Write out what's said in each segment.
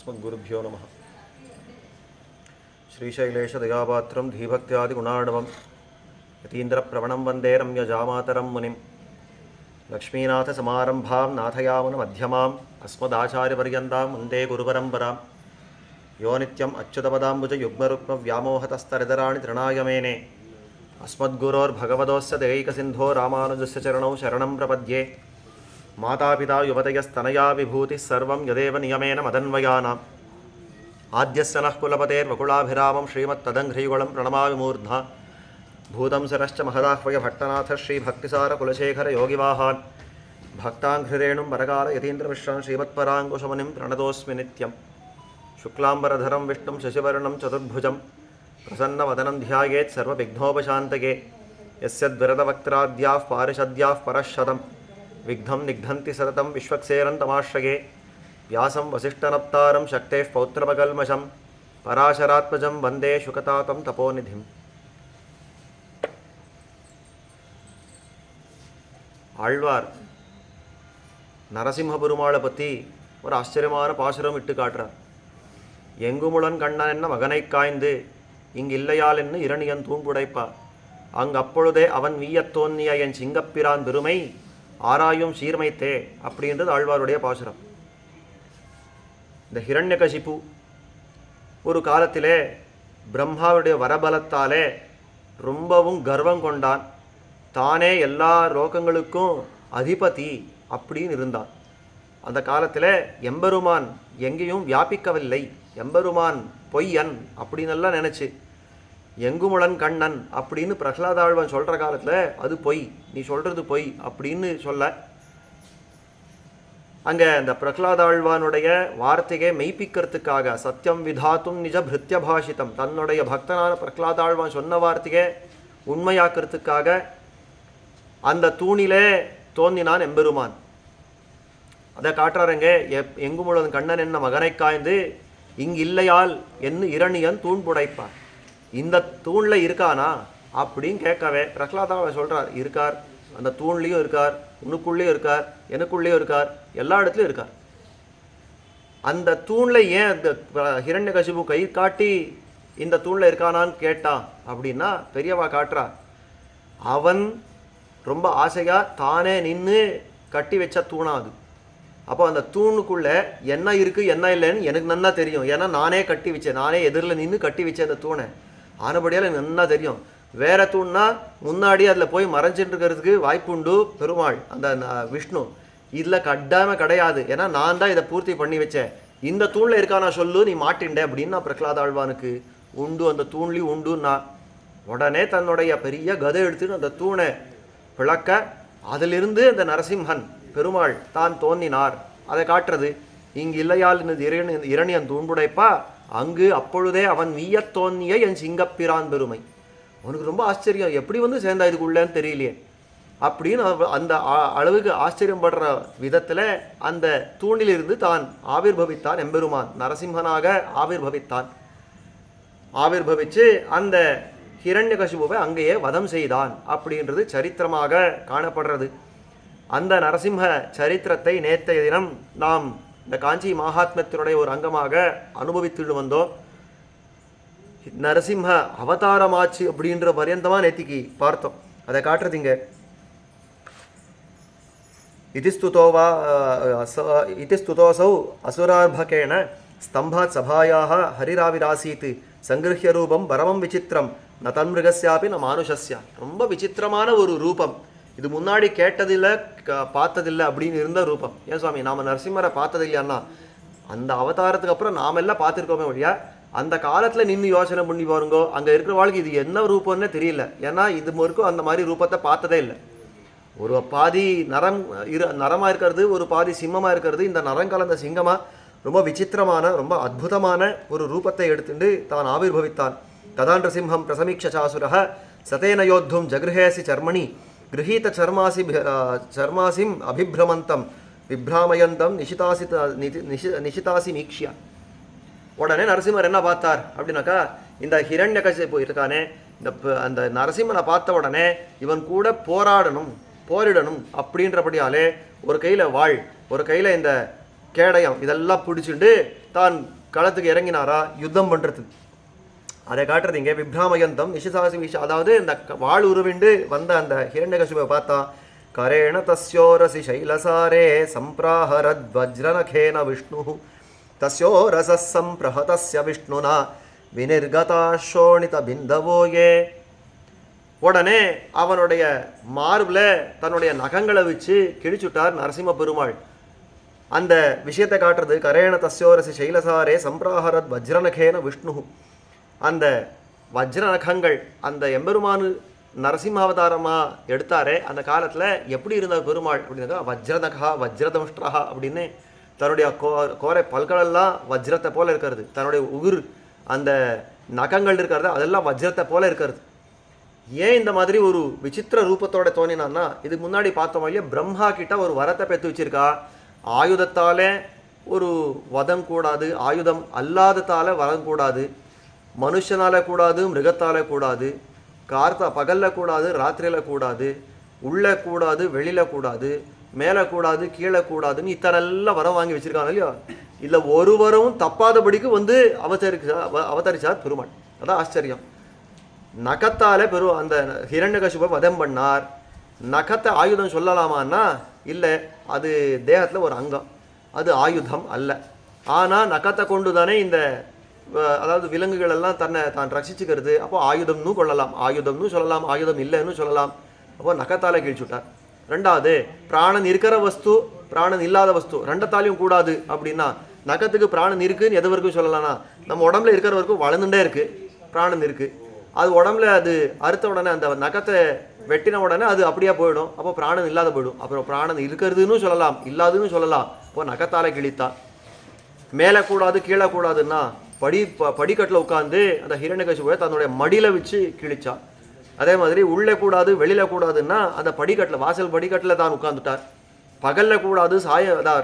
अस्मद्गुरुभ्यो नमः। श्रीशैलेशदयापात्रं धीभक्त्यादिगुणार्णवं यतीन्द्रप्रवणं वन्दे रम्यजामातरं मुनिं लक्ष्मीनाथसमारम्भां नाथयामुनमध्यमाम् अस्मदाचार्यपर्यन्तां वन्दे गुरुपरम्परां यो नित्यम् अच्युतपदाम्बुजयुग्मरुक्मव्यामोहतस्तरितराणि तृणाय मेने अस्मद्गुरोर्भगवतोस्य दैकसिन्धो रामानुजस्य चरणौ शरणं प्रपद्ये। मातापिता युवतयस्तनया विभूतिः सर्वं यदेव नियमेन मदन्वयानाम् आद्यस्य नः कुलपतेर्वकुलाभिरामं श्रीमत्तदङ्घ्रीगुणं प्रणमामि मूर्ध्ना भूतं सरश्च महदाह्वय भट्टनाथ श्रीभक्तिसारकुलशेखरयोगिवाहान् भक्ताङ्घ्रिरेणुं वरकालयतीन्द्रमिश्रान् श्रीमत्पराङ्कुशमुनिं प्रणतोऽस्मि नित्यं। शुक्लाम्बरधरं विष्णुं शशिवर्णं चतुर्भुजं प्रसन्नवदनं ध्यायेत् सर्वविघ्नोपशान्तये। यस्यद्विरदवक्त्राद्याः पारिषद्याः परःशतं विघ्नं निघ्नन्ति सततं विश्वक्सेरन्तमाश्रये। व्यासं वसिष्ठनप्तारं शक्तेः पौत्रपकल्मषं पराशरात्मजं वन्दे शुकतातं तपोनिधिम्। ஆழ்வார் நரசிம்ம பெருமாளை பற்றி ஒரு ஆச்சரியமான பாசுரம் இட்டு காட்டுறார். எங்குமுளன் கண்ணன் என்ன மகனை காய்ந்து இங்கு இல்லையால் என்ன இரணியன் தூண்புடைப்பா அங்கப்பொழுதே அவன் வீயத் தோன்னிய என் சிங்கப்பிரான் பெருமை ஆராயும் சீர்மைத்தே அப்படின்றது ஆழ்வாருடைய பாசுரம். இந்த ஹிரண்யகசிபு ஒரு காலத்திலே பிரம்மாவுடைய வரபலத்தாலே ரொம்பவும் கர்வம் கொண்டான். தானே எல்லா லோகங்களுக்கும் அதிபதி அப்படின்னு இருந்தான். அந்த காலத்தில் எம்பெருமான் எங்கேயும் வியாபிக்கவில்லை, எம்பெருமான் பொய்யன் அப்படின்னெல்லாம் நினச்சி எங்குமுளன் கண்ணன் அப்படின்னு பிரகலாதாழ்வன் சொல்கிற காலத்தில் அது பொய், நீ சொல்கிறது பொய் அப்படின்னு சொல்ல அங்கே அந்த பிரகலாதாழ்வானுடைய வார்த்தையை மெய்ப்பிக்கிறதுக்காக சத்தியம் விதாத்தும் நிஜ பிருத்திய பாஷிதம் தன்னுடைய பக்தனான பிரகலாதாழ்வான் சொன்ன வார்த்தையை உண்மையாக்கிறதுக்காக அந்த தூணிலே தோன்றினான் எம்பெருமான். அதை காட்டுறாருங்க. எங்குமுளன் கண்ணன் என்ன மகனை காய்ந்து இங்கு இல்லையால் என்ன இரணியன் தூண் புடைப்பான். இந்த தூணில் இருக்கானா அப்படின்னு கேட்கவே பிரகலாதாவை சொல்கிறார், இருக்கார், அந்த தூண்லேயும் இருக்கார், உனக்குள்ளேயும் இருக்கார், எனக்குள்ளேயும் இருக்கார், எல்லா இடத்துலையும் இருக்கார். அந்த தூணில் ஏன் அந்த ஹிரண்யகசிபு கை காட்டி இந்த தூணில் இருக்கானான்னு கேட்டான் அப்படின்னா பெரியவா காட்டுறா, அவன் ரொம்ப ஆசையாக தானே நின்று கட்டி வச்ச தூணாது. அப்போ அந்த தூணுக்குள்ளே என்ன இருக்குது என்ன இல்லைன்னு எனக்கு நன்னா தெரியும். ஏன்னா நானே கட்டி வச்சேன், நானே எதிரில் நின்று கட்டி வச்சேன் அந்த தூணை. ஆனபடியால் எனக்கு நன்னா தெரியும். வேறு தூண்னா முன்னாடி அதில் போய் மறைஞ்சிட்டு இருக்கிறதுக்கு வாய்ப்புண்டு பெருமாள் அந்த விஷ்ணு. இதில் கட்டாமல் கிடையாது, ஏன்னா நான் தான் இதை பூர்த்தி பண்ணி வச்சேன். இந்த தூணில் இருக்கானா சொல்லு, நீ மாட்டின்ண்டே அப்படின்னு நான் பிரகலாதாழ்வானுக்கு உண்டு, அந்த தூண்லேயும் உண்டுன்னா உடனே தன்னுடைய பெரிய கதை எடுத்துன்னு அந்த தூணை பிளக்க அதிலிருந்து அந்த நரசிம்ஹன் பெருமாள் தான் தோன்றினார். அதை காட்டுறது. இங்கு இல்லையால் இரணியன் தூண்புடைப்பா அங்கு அப்பொழுதே அவன் வீயத் தோன்னிய என் சிங்கப்பிரான் பெருமை. அவனுக்கு ரொம்ப ஆச்சரியம், எப்படி சேர்ந்தா இதுக்குள்ளேன்னு தெரியலையே அப்படின்னு அந்த அளவுக்கு ஆச்சரியப்படுற விதத்தில் அந்த தூணிலிருந்து தான் ஆவிர்பவித்தான் எம்பெருமான். நரசிம்மனாக ஆவிர்பவிச்சு அந்த ஹிரண்யகசிபுவை அங்கேயே வதம் செய்தான் அப்படின்றது சரித்திரமாக காணப்படுறது. அந்த நரசிம்ம சரித்திரத்தை நேற்றைய தினம் நாம் இந்த காஞ்சி மகாத்மியத்தினுடைய ஒரு அங்கமாக அனுபவித்துட்டு வந்தோம். நரசிம்ம அவதாரமாச்சு அப்படின்ற பர்யந்தமாக நேத்திக்கு பார்த்தோம். அதை காட்டுறதுங்க. இதிஸ்துதோசௌ அசுரார்பகேன ஸ்தம்பாத் சபாயாக ஹரிராவிராசீத் சங்கிருஹ்ய ரூபம் பரமம் விசித்திரம் ந தன்மிருகஸ்யாபி ந மானுஷஸ்யா. ரொம்ப விசித்திரமான ஒரு ரூபம். இது முன்னாடி கேட்டதில்லை பார்த்ததில்லை அப்படின்னு இருந்த ரூபம். ஏன் சுவாமி நாம் நரசிம்மரை பார்த்ததில்லையான்னா அந்த அவதாரத்துக்கு அப்புறம் நாம் எல்லாம் பார்த்துருக்கோமே வழியா அந்த காலத்தில் நின்று யோசனை பண்ணி பாருங்கோ. அங்கே இருக்கிற வாழ்க்கை இது என்ன ரூபம்னே தெரியல. ஏன்னா இது வரைக்கும் அந்த மாதிரி ரூபத்தை பார்த்ததே இல்லை. ஒரு பாதி நரமாக இருக்கிறது, ஒரு பாதி சிம்மமாக இருக்கிறது. இந்த நரம் கலந்த சிங்கமாக ரொம்ப விசித்திரமான ரொம்ப அற்புதமான ஒரு ரூபத்தை எடுத்துட்டு தான் ஆவிர்பவித்தான். ததாண்டசிம்ஹம் பிரசமீக்ஷாசுரः சதேன யோத்தும் ஜகிருஹேசி சர்மணி கிரஹீத சர்மாசிம் அபிப்ரமந்தம் விப்ராமயந்தம் நிஷிதாசி மீக்ஷியா. உடனே நரசிம்மர் என்ன பார்த்தார் அப்படின்னாக்கா, இந்த ஹிரண்யகசிபு இருக்கானே அந்த நரசிம்மனை பார்த்த உடனே இவன் கூட போரிடணும் அப்படின்றபடியாலே ஒரு கையில் வாள், ஒரு கையில் இந்த கேடயம் இதெல்லாம் பிடிச்சிட்டு தான் களத்துக்கு இறங்கினாரா யுத்தம் பண்ணுறதுக்கு. அதை காட்டுறது இங்கே விப்ராமயந்தம் நிஷிசாசி விஷ. அதாவது இந்த வாழ் உருவிண்டு வந்த அந்த ஹிரண்யகசிபை பார்த்தா கரேண தஸ்யோரசி சைலசாரே சம்பிராஹரத் வஜ்ரநகேன விஷ்ணு தஸ்யோரச சம்பிரஹதஸ்ய விஷ்ணுனா வினிர்கதாஷோணித பிந்தவோயே. உடனே அவனுடைய மார்பில் தன்னுடைய நகங்களை வச்சு கிழிச்சுட்டார் நரசிம்ம பெருமாள். அந்த விஷயத்தை காட்டுறது கரேண தஸ்யோரசி சைலசாரே சம்பிராஹரத் வஜ்ரநகேன விஷ்ணு. அந்த வஜ்ர நகங்கள் அந்த எம்பெருமானு நரசிம்மாவதாரமாக எடுத்தாரே அந்த காலத்தில் எப்படி இருந்தார் பெருமாள் அப்படின்னாக்கா வஜ்ரநகா வஜ்ரதம்ஷ்டரா அப்படின்னு தன்னுடைய கோரை பல்களெல்லாம் வஜ்ரத்தை போல இருக்கிறது. தன்னுடைய உகுர் அந்த நகங்கள் இருக்கிறது அதெல்லாம் வஜ்ரத்தை போல இருக்கிறது. ஏன் இந்த மாதிரி ஒரு விசித்திர ரூபத்தோட தோணினான்னா இதுக்கு முன்னாடி பார்த்தோம் இல்லையா பிரம்மா கிட்ட ஒரு வரத்தை பெற்று வச்சிருக்கா. ஆயுதத்தாலே ஒரு வதம் கூடாது, ஆயுதம் அல்லாததால் வதம் கூடாது, மனுஷனால கூடாது, மிருகத்தால கூடாது, பகலில் கூடாது, ராத்திரியில் கூடாது, உள்ளே கூடாது, வெளியில் கூடாது, மேலே கூடாது, கீழே கூடாதுன்னு இத்தனைலாம் வரம் வாங்கி வச்சுருக்காங்க இல்லையா. இதில் ஒரு வரவும் தப்பாதபடிக்கு அவதரிச்சார் பெருமாள். அதான் ஆச்சரியம். நகத்தால் அந்த ஹிரண்யகசிபை வதம் பண்ணார். நகத்தை ஆயுதம் சொல்லலாமான்னா இல்லை, அது தேகத்தில் ஒரு அங்கம், அது ஆயுதம் அல்ல. ஆனால் நகத்தை கொண்டு தானே இந்த அதாவது விலங்குகள் எல்லாம் தன்னை தான் ரட்சிச்சுக்கிறது. அப்போ ஆயுதம்னு கொள்ளலாம், ஆயுதம்னு சொல்லலாம், ஆயுதம் இல்லைன்னு சொல்லலாம். அப்போ நகத்தாலே கிழிச்சுட்டார். ரெண்டாவது பிராணன் இருக்கிற வஸ்து பிராணன் இல்லாத வஸ்து ரெண்டத்தாலையும் கூடாது அப்படின்னா நகத்துக்கு பிராணன் இருக்குன்னு எது வரைக்கும் சொல்லலாம்னா நம்ம உடம்புல இருக்கிற வரைக்கும் வளர்ந்துட்டே இருக்கு, பிராணன் இருக்கு. அது உடம்புல அது அறுத்த உடனே அந்த நகத்தை வெட்டின உடனே அது அப்படியே போயிடும். அப்போ பிராணன் இல்லாத போயிடும். அப்புறம் பிராணன் இருக்கிறதுன்னு சொல்லலாம், இல்லாதுன்னு சொல்லலாம். இப்போ நகத்தாலே கிழித்தா. மேலே கூடாது கீழே கூடாதுன்னா படிக்கட்டில் உட்காந்து அந்த ஹிரண்யகசிபுவை தன்னுடைய மடியில் வச்சு கிழிச்சா. அதே மாதிரி உள்ளே கூடாது வெளியில் கூடாதுன்னா அந்த படிக்கட்டில் வாசல் படிக்கட்டில் தான் உட்காந்துட்டார். பகலில் கூடாது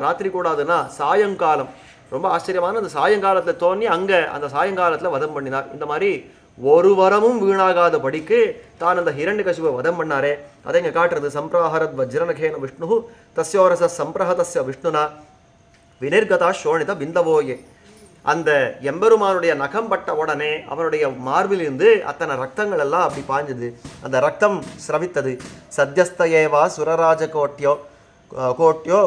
ராத்திரி கூடாதுன்னா சாயங்காலம், ரொம்ப ஆச்சரியமான அந்த சாயங்காலத்தில் தோன்றி அங்கே அந்த சாயங்காலத்தில் வதம் பண்ணினார். இந்த மாதிரி ஒரு வரமும் வீணாகாத படிக்கு தான் அந்த ஹிரண்யகசிபை வதம் பண்ணாரே அதை இங்கே காட்டுறது. சம்பிராஹரத் வஜ்ரநகேன விஷ்ணு தஸ்யோரச சம்பிரஹதஸ்ய விஷ்ணுனா வினிர்கதா சோணித பிந்தவோயே. அந்த எம்பெருமானுடைய நகம் பட்ட உடனே அவனுடைய மார்பிலிருந்து அத்தனை ரத்தங்கள் எல்லாம் அப்படி பாஞ்சது. அந்த ரத்தம் ஸ்ரவித்தது. சத்யஸ்தயேவா சுரராஜ கோட்யோ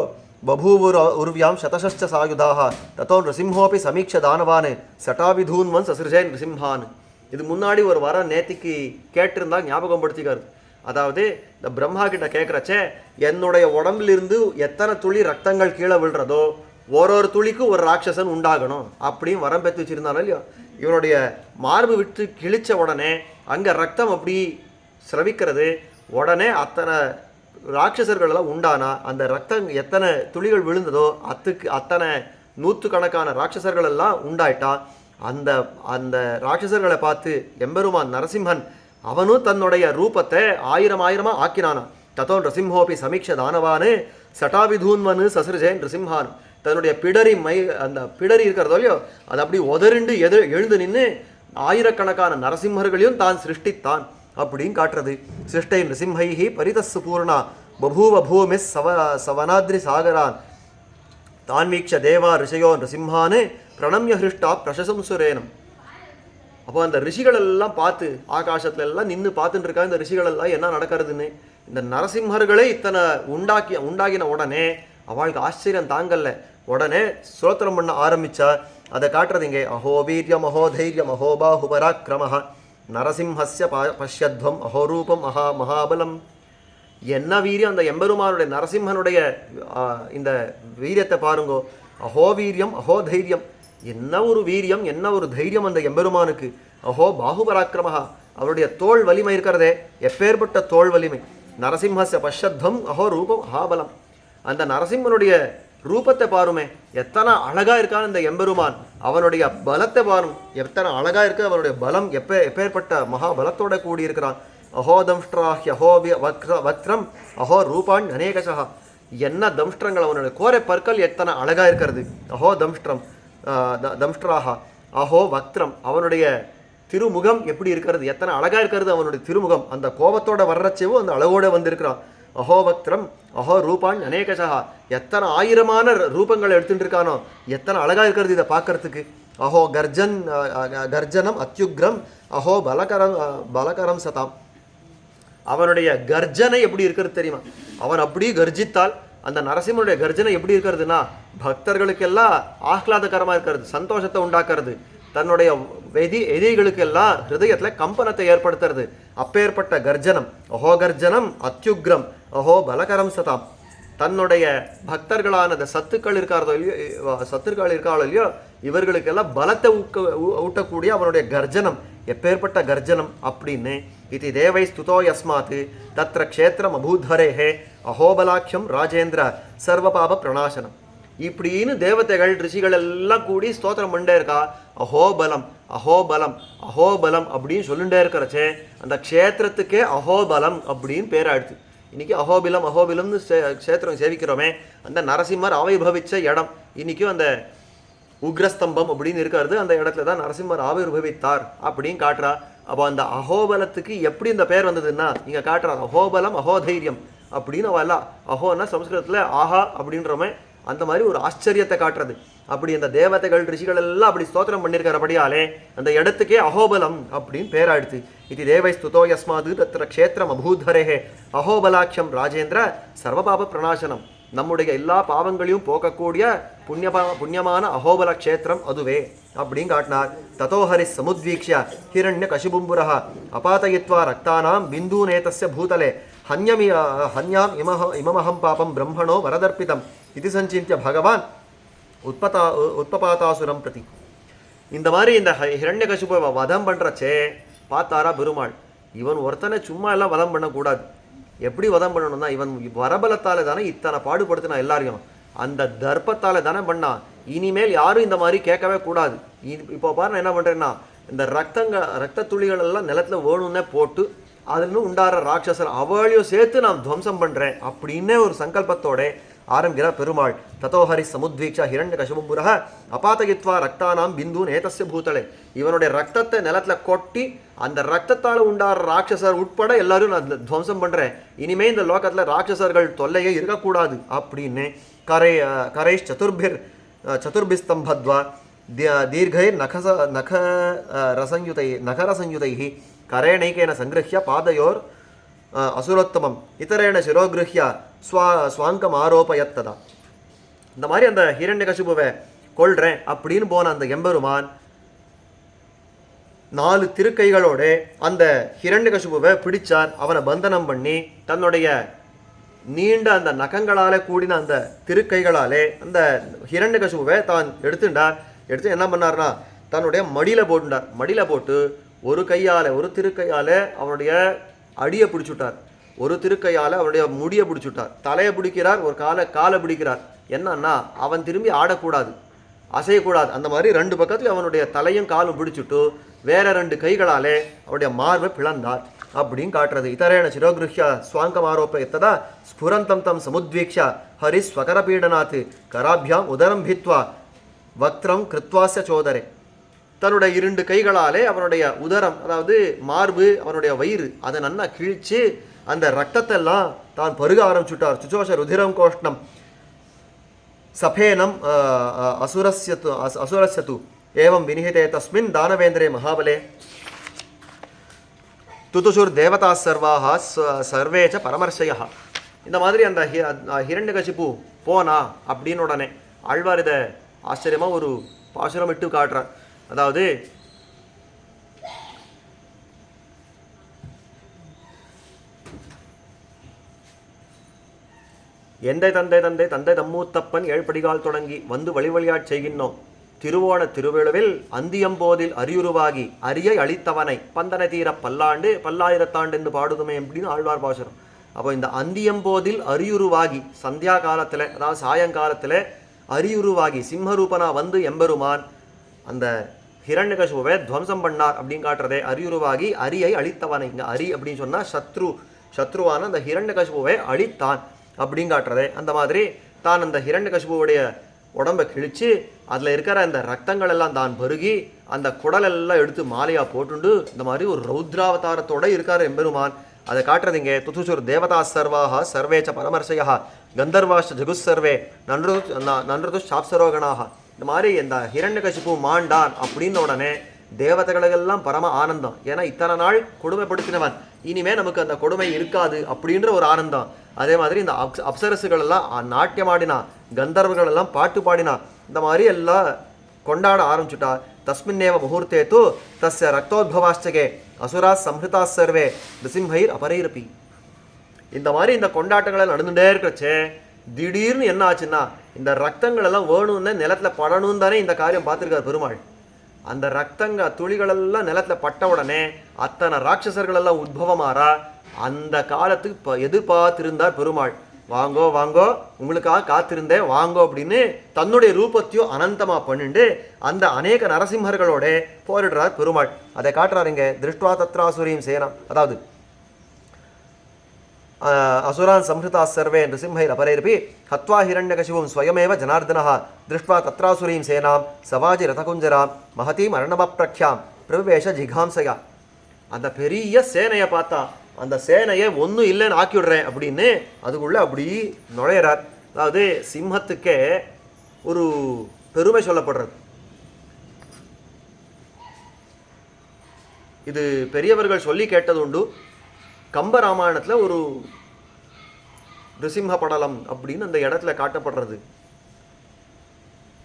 பபூவுர் உருவியாம் சதசஷ்ட சாயுதாக தத்தோ நிருசிம்ஹோபி சமீட்ச தானவான் சட்டாவிதூன்வன் சசிருஜே நிருசிம்ஹான். இது முன்னாடி ஒரு வரம் நேத்திக்கு கேட்டிருந்தா ஞாபகம் படுத்திக்காரு. அதாவது இந்த பிரம்மா கிட்ட கேட்குறச்சே என்னுடைய உடம்பிலிருந்து எத்தனை துளி ரத்தங்கள் கீழே விழுறதோ ஒரு துளிக்கும் ஒரு ராட்சசன் உண்டாகணும் அப்படின்னு வரம் பெற்று வச்சிருந்தாலும் இல்லையோ. இவனுடைய மார்பு விட்டு கிழிச்ச உடனே அங்கே ரத்தம் அப்படி ஸ்ரவிக்கிறது. உடனே அத்தனை ராட்சசர்கள் எல்லாம் உண்டானா அந்த ரத்தம் எத்தனை துளிகள் விழுந்ததோ அத்தனை நூற்றுக்கணக்கான ராட்சசர்கள் எல்லாம் உண்டாயிட்டா. அந்த அந்த ராட்சசர்களை பார்த்து எம்பெருமான் நரசிம்மன் அவனும் தன்னுடைய ரூபத்தை ஆயிரமா ஆக்கினானா. தத்தோ நிருசிம்ஹோபி சமீட்ச தானவானு சட்டாவிதூன்வனு சசிருஜே நிருசிம்ஹான். தன்னுடைய பிடரி அந்த பிடரி இருக்கிறதோ இல்லையோ அது அப்படி உதறிண்டு எழுந்து நின்று ஆயிரக்கணக்கான நரசிம்மர்களையும் தான் சிருஷ்டித்தான் அப்படின்னு காட்டுறது. சிருஷ்டை நிருசிம்ஹைஹி பரிதஸ்ஸு பூர்ணா பபூவ பூமிஸ் சவனாத்ரி சாகரான் தான்வீக்ஷ தேவா ரிஷயோ நிருசிம்ஹானு பிரணம்ய ஹிருஷ்டா பிரசசம்சுரேனம். அப்போ அந்த ரிஷிகளெல்லாம் பார்த்து ஆகாசத்துல எல்லாம் நின்று பார்த்துட்டு இருக்கா. இந்த ரிஷிகளெல்லாம் என்ன நடக்கிறதுன்னு இந்த நரசிம்மர்களை இத்தனை உண்டாகின உடனே அவளுக்கு ஆச்சரியம் தாங்கல்ல. உடனே ஸ்தோத்திரம் பண்ண ஆரம்பிச்சா. அதை காட்டுறது இங்கே அஹோ வீரியம் அஹோ தைரியம் அஹோ பாஹுபராக்கிரமஹ நரசிம்ஹஸ்ய பஷ்யத்வம் அஹோ ரூபம் அஹா மகாபலம். என்ன வீரியம் அந்த எம்பெருமானுடைய நரசிம்மனுடைய இந்த வீரியத்தை பாருங்கோ. அஹோ வீரியம் அஹோ தைரியம், என்ன ஒரு வீரியம் என்ன ஒரு தைரியம் அந்த எம்பெருமானுக்கு. அஹோ பாஹுபராக்கிரமஹா, அவருடைய தோல் வலிமை இருக்கிறதே எப்பேற்பட்ட தோல் வலிமை. நரசிம்ஹஸ்ய பஷ்யத்வம் அஹோ ரூபம் மகாபலம், அந்த நரசிம்மனுடைய ரூபத்தை பாருமே எத்தனை அழகா இருக்கான் இந்த எம்பெருமான். அவனுடைய பலத்தை பாரும் எத்தனை அழகா இருக்கு. அவனுடைய பலம் எப்பேற்பட்ட மகாபலத்தோட கூடி இருக்கிறான். அஹோ தம்ஷ்ட்ராஹ்ய அஹோ வக்ரம் அஹோ ரூபான் அநேகசா, என்ன தம்ஷ்டங்கள் அவனுடைய கோரை பற்கள் எத்தனை அழகா இருக்கிறது. அஹோ தம்ஷ்ட்ராஹா அஹோ வக்ரம், அவனுடைய திருமுகம் எப்படி இருக்கிறது எத்தனை அழகா இருக்கிறது அவனுடைய திருமுகம். அந்த கோபத்தோட வர்றச்சேவும் அந்த அழகோட வந்திருக்கிறான். அஹோ வக்திரம் அஹோ ரூபான் அநேகசா, எத்தனை ஆயிரமான ரூபங்கள் எடுத்துட்டு இருக்கானோ, எத்தனை அழகா இருக்கிறது இதை பார்க்கறதுக்கு. அஹோ கர்ஜனம் அத்யுக்ரம் அஹோ பலகரம் சதாம். அவனுடைய கர்ஜனை எப்படி இருக்கிறது தெரியுமா? அவன் அப்படி கர்ஜித்தால் அந்த நரசிம்மனுடைய கர்ஜனை எப்படி இருக்கிறதுனா பக்தர்களுக்கெல்லாம் ஆஹ்லாதகரமாக இருக்கிறது, சந்தோஷத்தை உண்டாக்குறது, தன்னுடைய எதிரிகளுக்கெல்லாம் ஹிருதயத்தில் கம்பனத்தை ஏற்படுத்துறது. அப்பேற்பட்ட கர்ஜனம், அஹோ கர்ஜனம் அத்யுக்ரம் அஹோ பலகரம் சதாம். தன்னுடைய பக்தர்களான சத்துக்கள் இருக்காரோ இல்லையோ, சத்துக்கள் இருக்காளோ இல்லையோ, இவர்களுக்கெல்லாம் பலத்தை ஊட்டக்கூடிய அவனுடைய கர்ஜனம் எப்பேற்பட்ட கர்ஜனம் அப்படின்னு. இது தேவை ஸ்துதோ யஸ்மாத் தத்ர க்ஷேத்திரம் அபூத்வரேஹே அஹோபலாக்கியம் ராஜேந்திர சர்வபாப பிரணாசனம். இப்படின்னு தேவதைகள் ரிஷிகள் எல்லாம் கூடி ஸ்தோத்திரம் பண்ணிட்டே இருக்கா. அஹோபலம் அஹோபலம் அஹோபலம் அப்படின்னு சொல்லிட்டே இருக்கிறச்சே அந்த க்ஷேத்திரத்துக்கே அஹோபலம் அப்படின்னு பேராடுது. இன்னைக்கு அஹோபிலம் அஹோபிலம்னு க்ஷேத்திரம் சேவிக்கிறோமே, அந்த நரசிம்மர் ஆவிர்பவிச்ச இடம். இன்னைக்கும் அந்த உக்ரஸ்தம்பம் அப்படின்னு இருக்கிறது, அந்த இடத்துல தான் நரசிம்மர் ஆவிர்பவித்தார் அப்படின்னு காட்டுறா. அப்போ அந்த அஹோபலத்துக்கு எப்படி இந்த பேர் வந்ததுன்னா இங்கே காட்டுறார், அஹோபலம் அஹோதைரியம் அப்படின்னு. அவ எல்லாம் அஹோன்னா சம்ஸ்கிருதத்தில் ஆஹா அப்படின்றமே, அந்த மாதிரி ஒரு ஆச்சரியத்தை காட்டுறது. அப்படி அந்த தேவதைகள் ரிஷிகள் எல்லாம் அப்படி ஸ்தோத்திரம் பண்ணியிருக்கிறபடியாலே அந்த இடத்துக்கே அஹோபலம் அப்படின்னு பேராடுது. இது தேவை ஸ்துதோ யஸ்மாது தத்திர க்ஷேத்திரம் அபூத்வரேஹே அஹோபலாக்கியம் ராஜேந்திர சர்வபாப பிரணாசனம். நம்முடைய எல்லா பாவங்களையும் போக்கக்கூடிய புண்ணியமான அஹோபல க்ஷேத்திரம் அதுவே அப்படின்னு காட்டினார். ததோஹரி சமுத்வீக்ஷ்ய ஹிரண்ய கசிபும்புரஹ அபாதயித்வா ரக்தானாம் பிந்தூநேதஸ்ய பூதலே ஹன்யாம் இமமஹம் பாபம் பிரம்மணோ வரதர்ப்பிதம் இது சஞ்சிந்திய பகவான் உத்பபாதாசுரம் பிரதி. இந்த மாதிரி இந்த ஹிரண்ய கசிபை வதம் பண்ணுறச்சே பார்த்தாரா பெருமாள், இவன் ஒருத்தனை சும்மா எல்லாம் வதம் பண்ணக்கூடாது. எப்படி வதம் பண்ணணும்னா, இவன் வரபலத்தால் தானே இத்தனை பாடுபடுத்தினா எல்லாரையும், அந்த தர்ப்பத்தால் தானே பண்ணா. இனிமேல் யாரும் இந்த மாதிரி கேட்கவே கூடாது. இப்போ பாரு நான் என்ன பண்ணுறேன்னா, இந்த ரத்த துளிகள் எல்லாம் நிலத்தில் வேணும்னே போட்டு அதுன்னு உண்டார ராட்சசர் அவளையும் சேர்த்து நான் துவம்சம் பண்ணுறேன் அப்படின்னே ஒரு சங்கல்பத்தோட ஆரம்பிக்கிறார் பெருமாள். ததோஹரி சமுத்வீக்ஷ ஹிரண்ய கசிபும்புரஹ அபாதயித்வா ரக்தானாம் பிந்து நேதஸ்ய பூதலே. இவனுடைய ரத்தத்தை நிலத்தில் கொட்டி அந்த ரத்தத்தால் உண்டார ராட்சசர் உட்பட எல்லாரும் நான் துவம்சம் பண்ணுறேன். இனிமே இந்த லோகத்தில் ராட்சசர்கள் தொல்லையே இருக்கக்கூடாது அப்படின்னு கரைஷ் சதுர்பிஸ்தம்பத்வா தீர்கைர் நகரசஞ்யுதை கரேணைக்கேன சங்கிருஹ்ய பாதையோர் அசுரோத்தமம் இதரேன சிரோகிருஹ்ய ஸ்வாங்கம் ஆரோபயத்ததா. இந்த மாதிரி அந்த ஹிரண்ய கசிபுவை கொள்றேன் அப்படின்னு போன அந்த எம்பெருமான் 4 திருக்கைகளோட அந்த ஹிரண்ய கசிபுவை பிடிச்சார். அவனை பந்தனம் பண்ணி தன்னுடைய நீண்ட அந்த நகங்களாலே கூடின அந்த திருக்கைகளாலே அந்த ஹிரண்ய கசிபுவை தான் எடுத்து என்ன பண்ணார்னா தன்னுடைய மடியில் போட்டு ஒரு கையால் ஒரு திருக்கையால் அவனுடைய அடியை பிடிச்சுட்டார், ஒரு திருக்கையால் அவனுடைய முடியை பிடிச்சுட்டார், தலையை பிடிக்கிறார், ஒரு காலை பிடிக்கிறார். என்னன்னா அவன் திரும்பி ஆடக்கூடாது, அசையக்கூடாது. அந்த மாதிரி 2 பக்கத்தில் அவனுடைய தலையும் காலும் பிடிச்சுட்டு வேற 2 கைகளாலே அவனுடைய மார்பை பிளந்தார் அப்படின்னு காட்டுறது. இதரேன சிரோகிருஹ்ய ஸ்வாங்கம் ஆரோப்ப எத்ததா ஸ்புரந்தம் தம் சமுத்வீக்ஷ ஹரி ஸ்வகரபீடனாத் கராபியாம் உதரம் பித்வா வக்திரம் கிருத்வாஸ்ய சோதரே. தன்னுடைய 2 கைகளாலே அவனுடைய உதரம், அதாவது மார்பு, அவனுடைய வயிறு அதை நன்னா கிழிச்சு அந்த ரத்தத்தை எல்லாம் தான் பருக ஆரம்பிச்சுட்டார். சுச்சோஷ ருதிரம் கோஷ்ணம் சபேனம் அசுரஸ்யது ஏவம் வினிஹிதே தஸ்மின் தானவேந்திரே மகாபலே துதுஷுர் தேவதா சர்வாக சர்வேச்ச பரமர்ஷய. இந்த மாதிரி அந்த ஹிரண்யகசிபு போனா அப்படின்னு உடனே ஆழ்வார் இதை ஆச்சரியமாக ஒரு பாசுரம் இட்டு காட்டுறார். அதாவது எந்தை தந்தை தம்மூத்தப்பன் 7 படிகால் தொடங்கி வந்து வழிவழியாட் செய்கின்றோம் திருவோண திருவிழவில் அந்தியம்போதில் அரியுருவாகி அரியை அளித்தவனை பந்தனை தீர பல்லாயிரத்தாண்டு என்று பாடுதுமே அப்படின்னு ஆழ்வார் பாசுரம். அப்போ இந்த அந்தியம்போதில் அரியுருவாகி சந்தியா காலத்தில், அதாவது சாயங்காலத்தில் அரியுருவாகி சிம்மரூபனா வந்து எம்பெருமான் அந்த ஹிரண்யகசிபுவை துவம்சம் பண்ணார் அப்படின்னு காட்டுறதே. அரியுருவாகி அரியை அழித்தவனை, இங்கே அரி அப்படின்னு சொன்னால் சத்ருவான அந்த ஹிரண்யகசிபுவை அழித்தான் அப்படின்னு காட்டுறதே. அந்த மாதிரி தான் அந்த ஹிரண்யகசிபுவுடைய உடம்பை கிழிச்சு அதில் இருக்கிற அந்த ரத்தங்கள் எல்லாம் தான் பருகி அந்த குடலெல்லாம் எடுத்து மாலையாக போட்டுண்டு இந்த மாதிரி ஒரு ரௌத்ராவதாரத்தோடு இருக்கார் எம்பெருமான். அதை காட்டுறதுங்க. துதுசுர் தேவதா சர்வாக சர்வேச்ச பரமர்ஷயா கந்தர்வாஷ்ட ஜகுஸ் சர்வே நன்றது சாப்சரோகணாக. இந்த மாதிரி இந்த ஹிரண்யகசிபு மாண்டான் அப்படின்ன உடனே தேவதைகளுக்கெல்லாம் பரம ஆனந்தம். ஏன்னா இத்தனை நாள் கொடுமைப்படுத்தினவன், இனிமே நமக்கு அந்த கொடுமை இருக்காது அப்படின்ற ஒரு ஆனந்தம். அதே மாதிரி இந்த அப்சரசுகள் எல்லாம் நாட்டியமாடினா, கந்தர்வர்கள் எல்லாம் பாட்டு பாடினா, இந்த மாதிரி எல்லாம் கொண்டாட ஆரம்பிச்சுட்டா. தஸ்மின்னேவ முகூர்த்தே தூ தஸ்ய ரக்தோத்பவாஷ்டகே அசுரா சம்ஹிதா சர்வே நிருசிம்ஹைர் அபரைரபி. இந்த மாதிரி இந்த கொண்டாட்டங்கள் நடந்துட்டே இருக்கிறச்சே திடீர்னு என்ன ஆச்சுன்னா, இந்த ரத்தங்கள் எல்லாம் வேணும்னு நிலத்துல படணும் தானே இந்த காரியம் பார்த்துருக்காரு பெருமாள். அந்த ரத்தங்க துளிகளெல்லாம் நிலத்துல பட்ட உடனே அத்தனை ராட்சசர்கள் எல்லாம் உத்பவமாறா. அந்த காலத்துக்கு எதிர்பார்த்திருந்தார் பெருமாள். வாங்கோ வாங்கோ, உங்களுக்காக காத்திருந்தேன் வாங்கோ அப்படின்னு தன்னுடைய ரூபத்தையும் அனந்தமா பண்ணிண்டு அந்த அநேக நரசிம்மர்களோட போரிடுறார் பெருமாள். அதை காட்டுறாருங்க. திருஷ்டுவா தத்ராசுரியும் சேனா, அதாவது அசுரான் சம்ஹிதா சர்வே நிருசிம்ஹைர் அபரைரபி ஹத்வா ஹிரண்யகசிபும் ஸ்வயமேவ ஜனார்தனः திருஷ்டுவா தத்ராசுரீம் சேனாம் சவாஜி ரதகுஞ்சராம் மகதீம் அர்ணவப்ரக்யாம் பிரவேஷ ஜிகாம்சயா. அந்த பெரிய சேனையை பார்த்தா, அந்த சேனையை ஒன்றும் இல்லைன்னு ஆக்கிவிடுறேன் அப்படின்னு அதுக்குள்ள அப்படி நுழையிறார். அதாவது சிம்மத்துக்கே ஒரு பெருமை சொல்லப்படுறது. இது பெரியவர்கள் சொல்லி கேட்டது உண்டு. கம்பராமாயணத்தில் ஒரு நிருசிம்ம படலம் அப்படின்னு அந்த இடத்துல காட்டப்படுறது.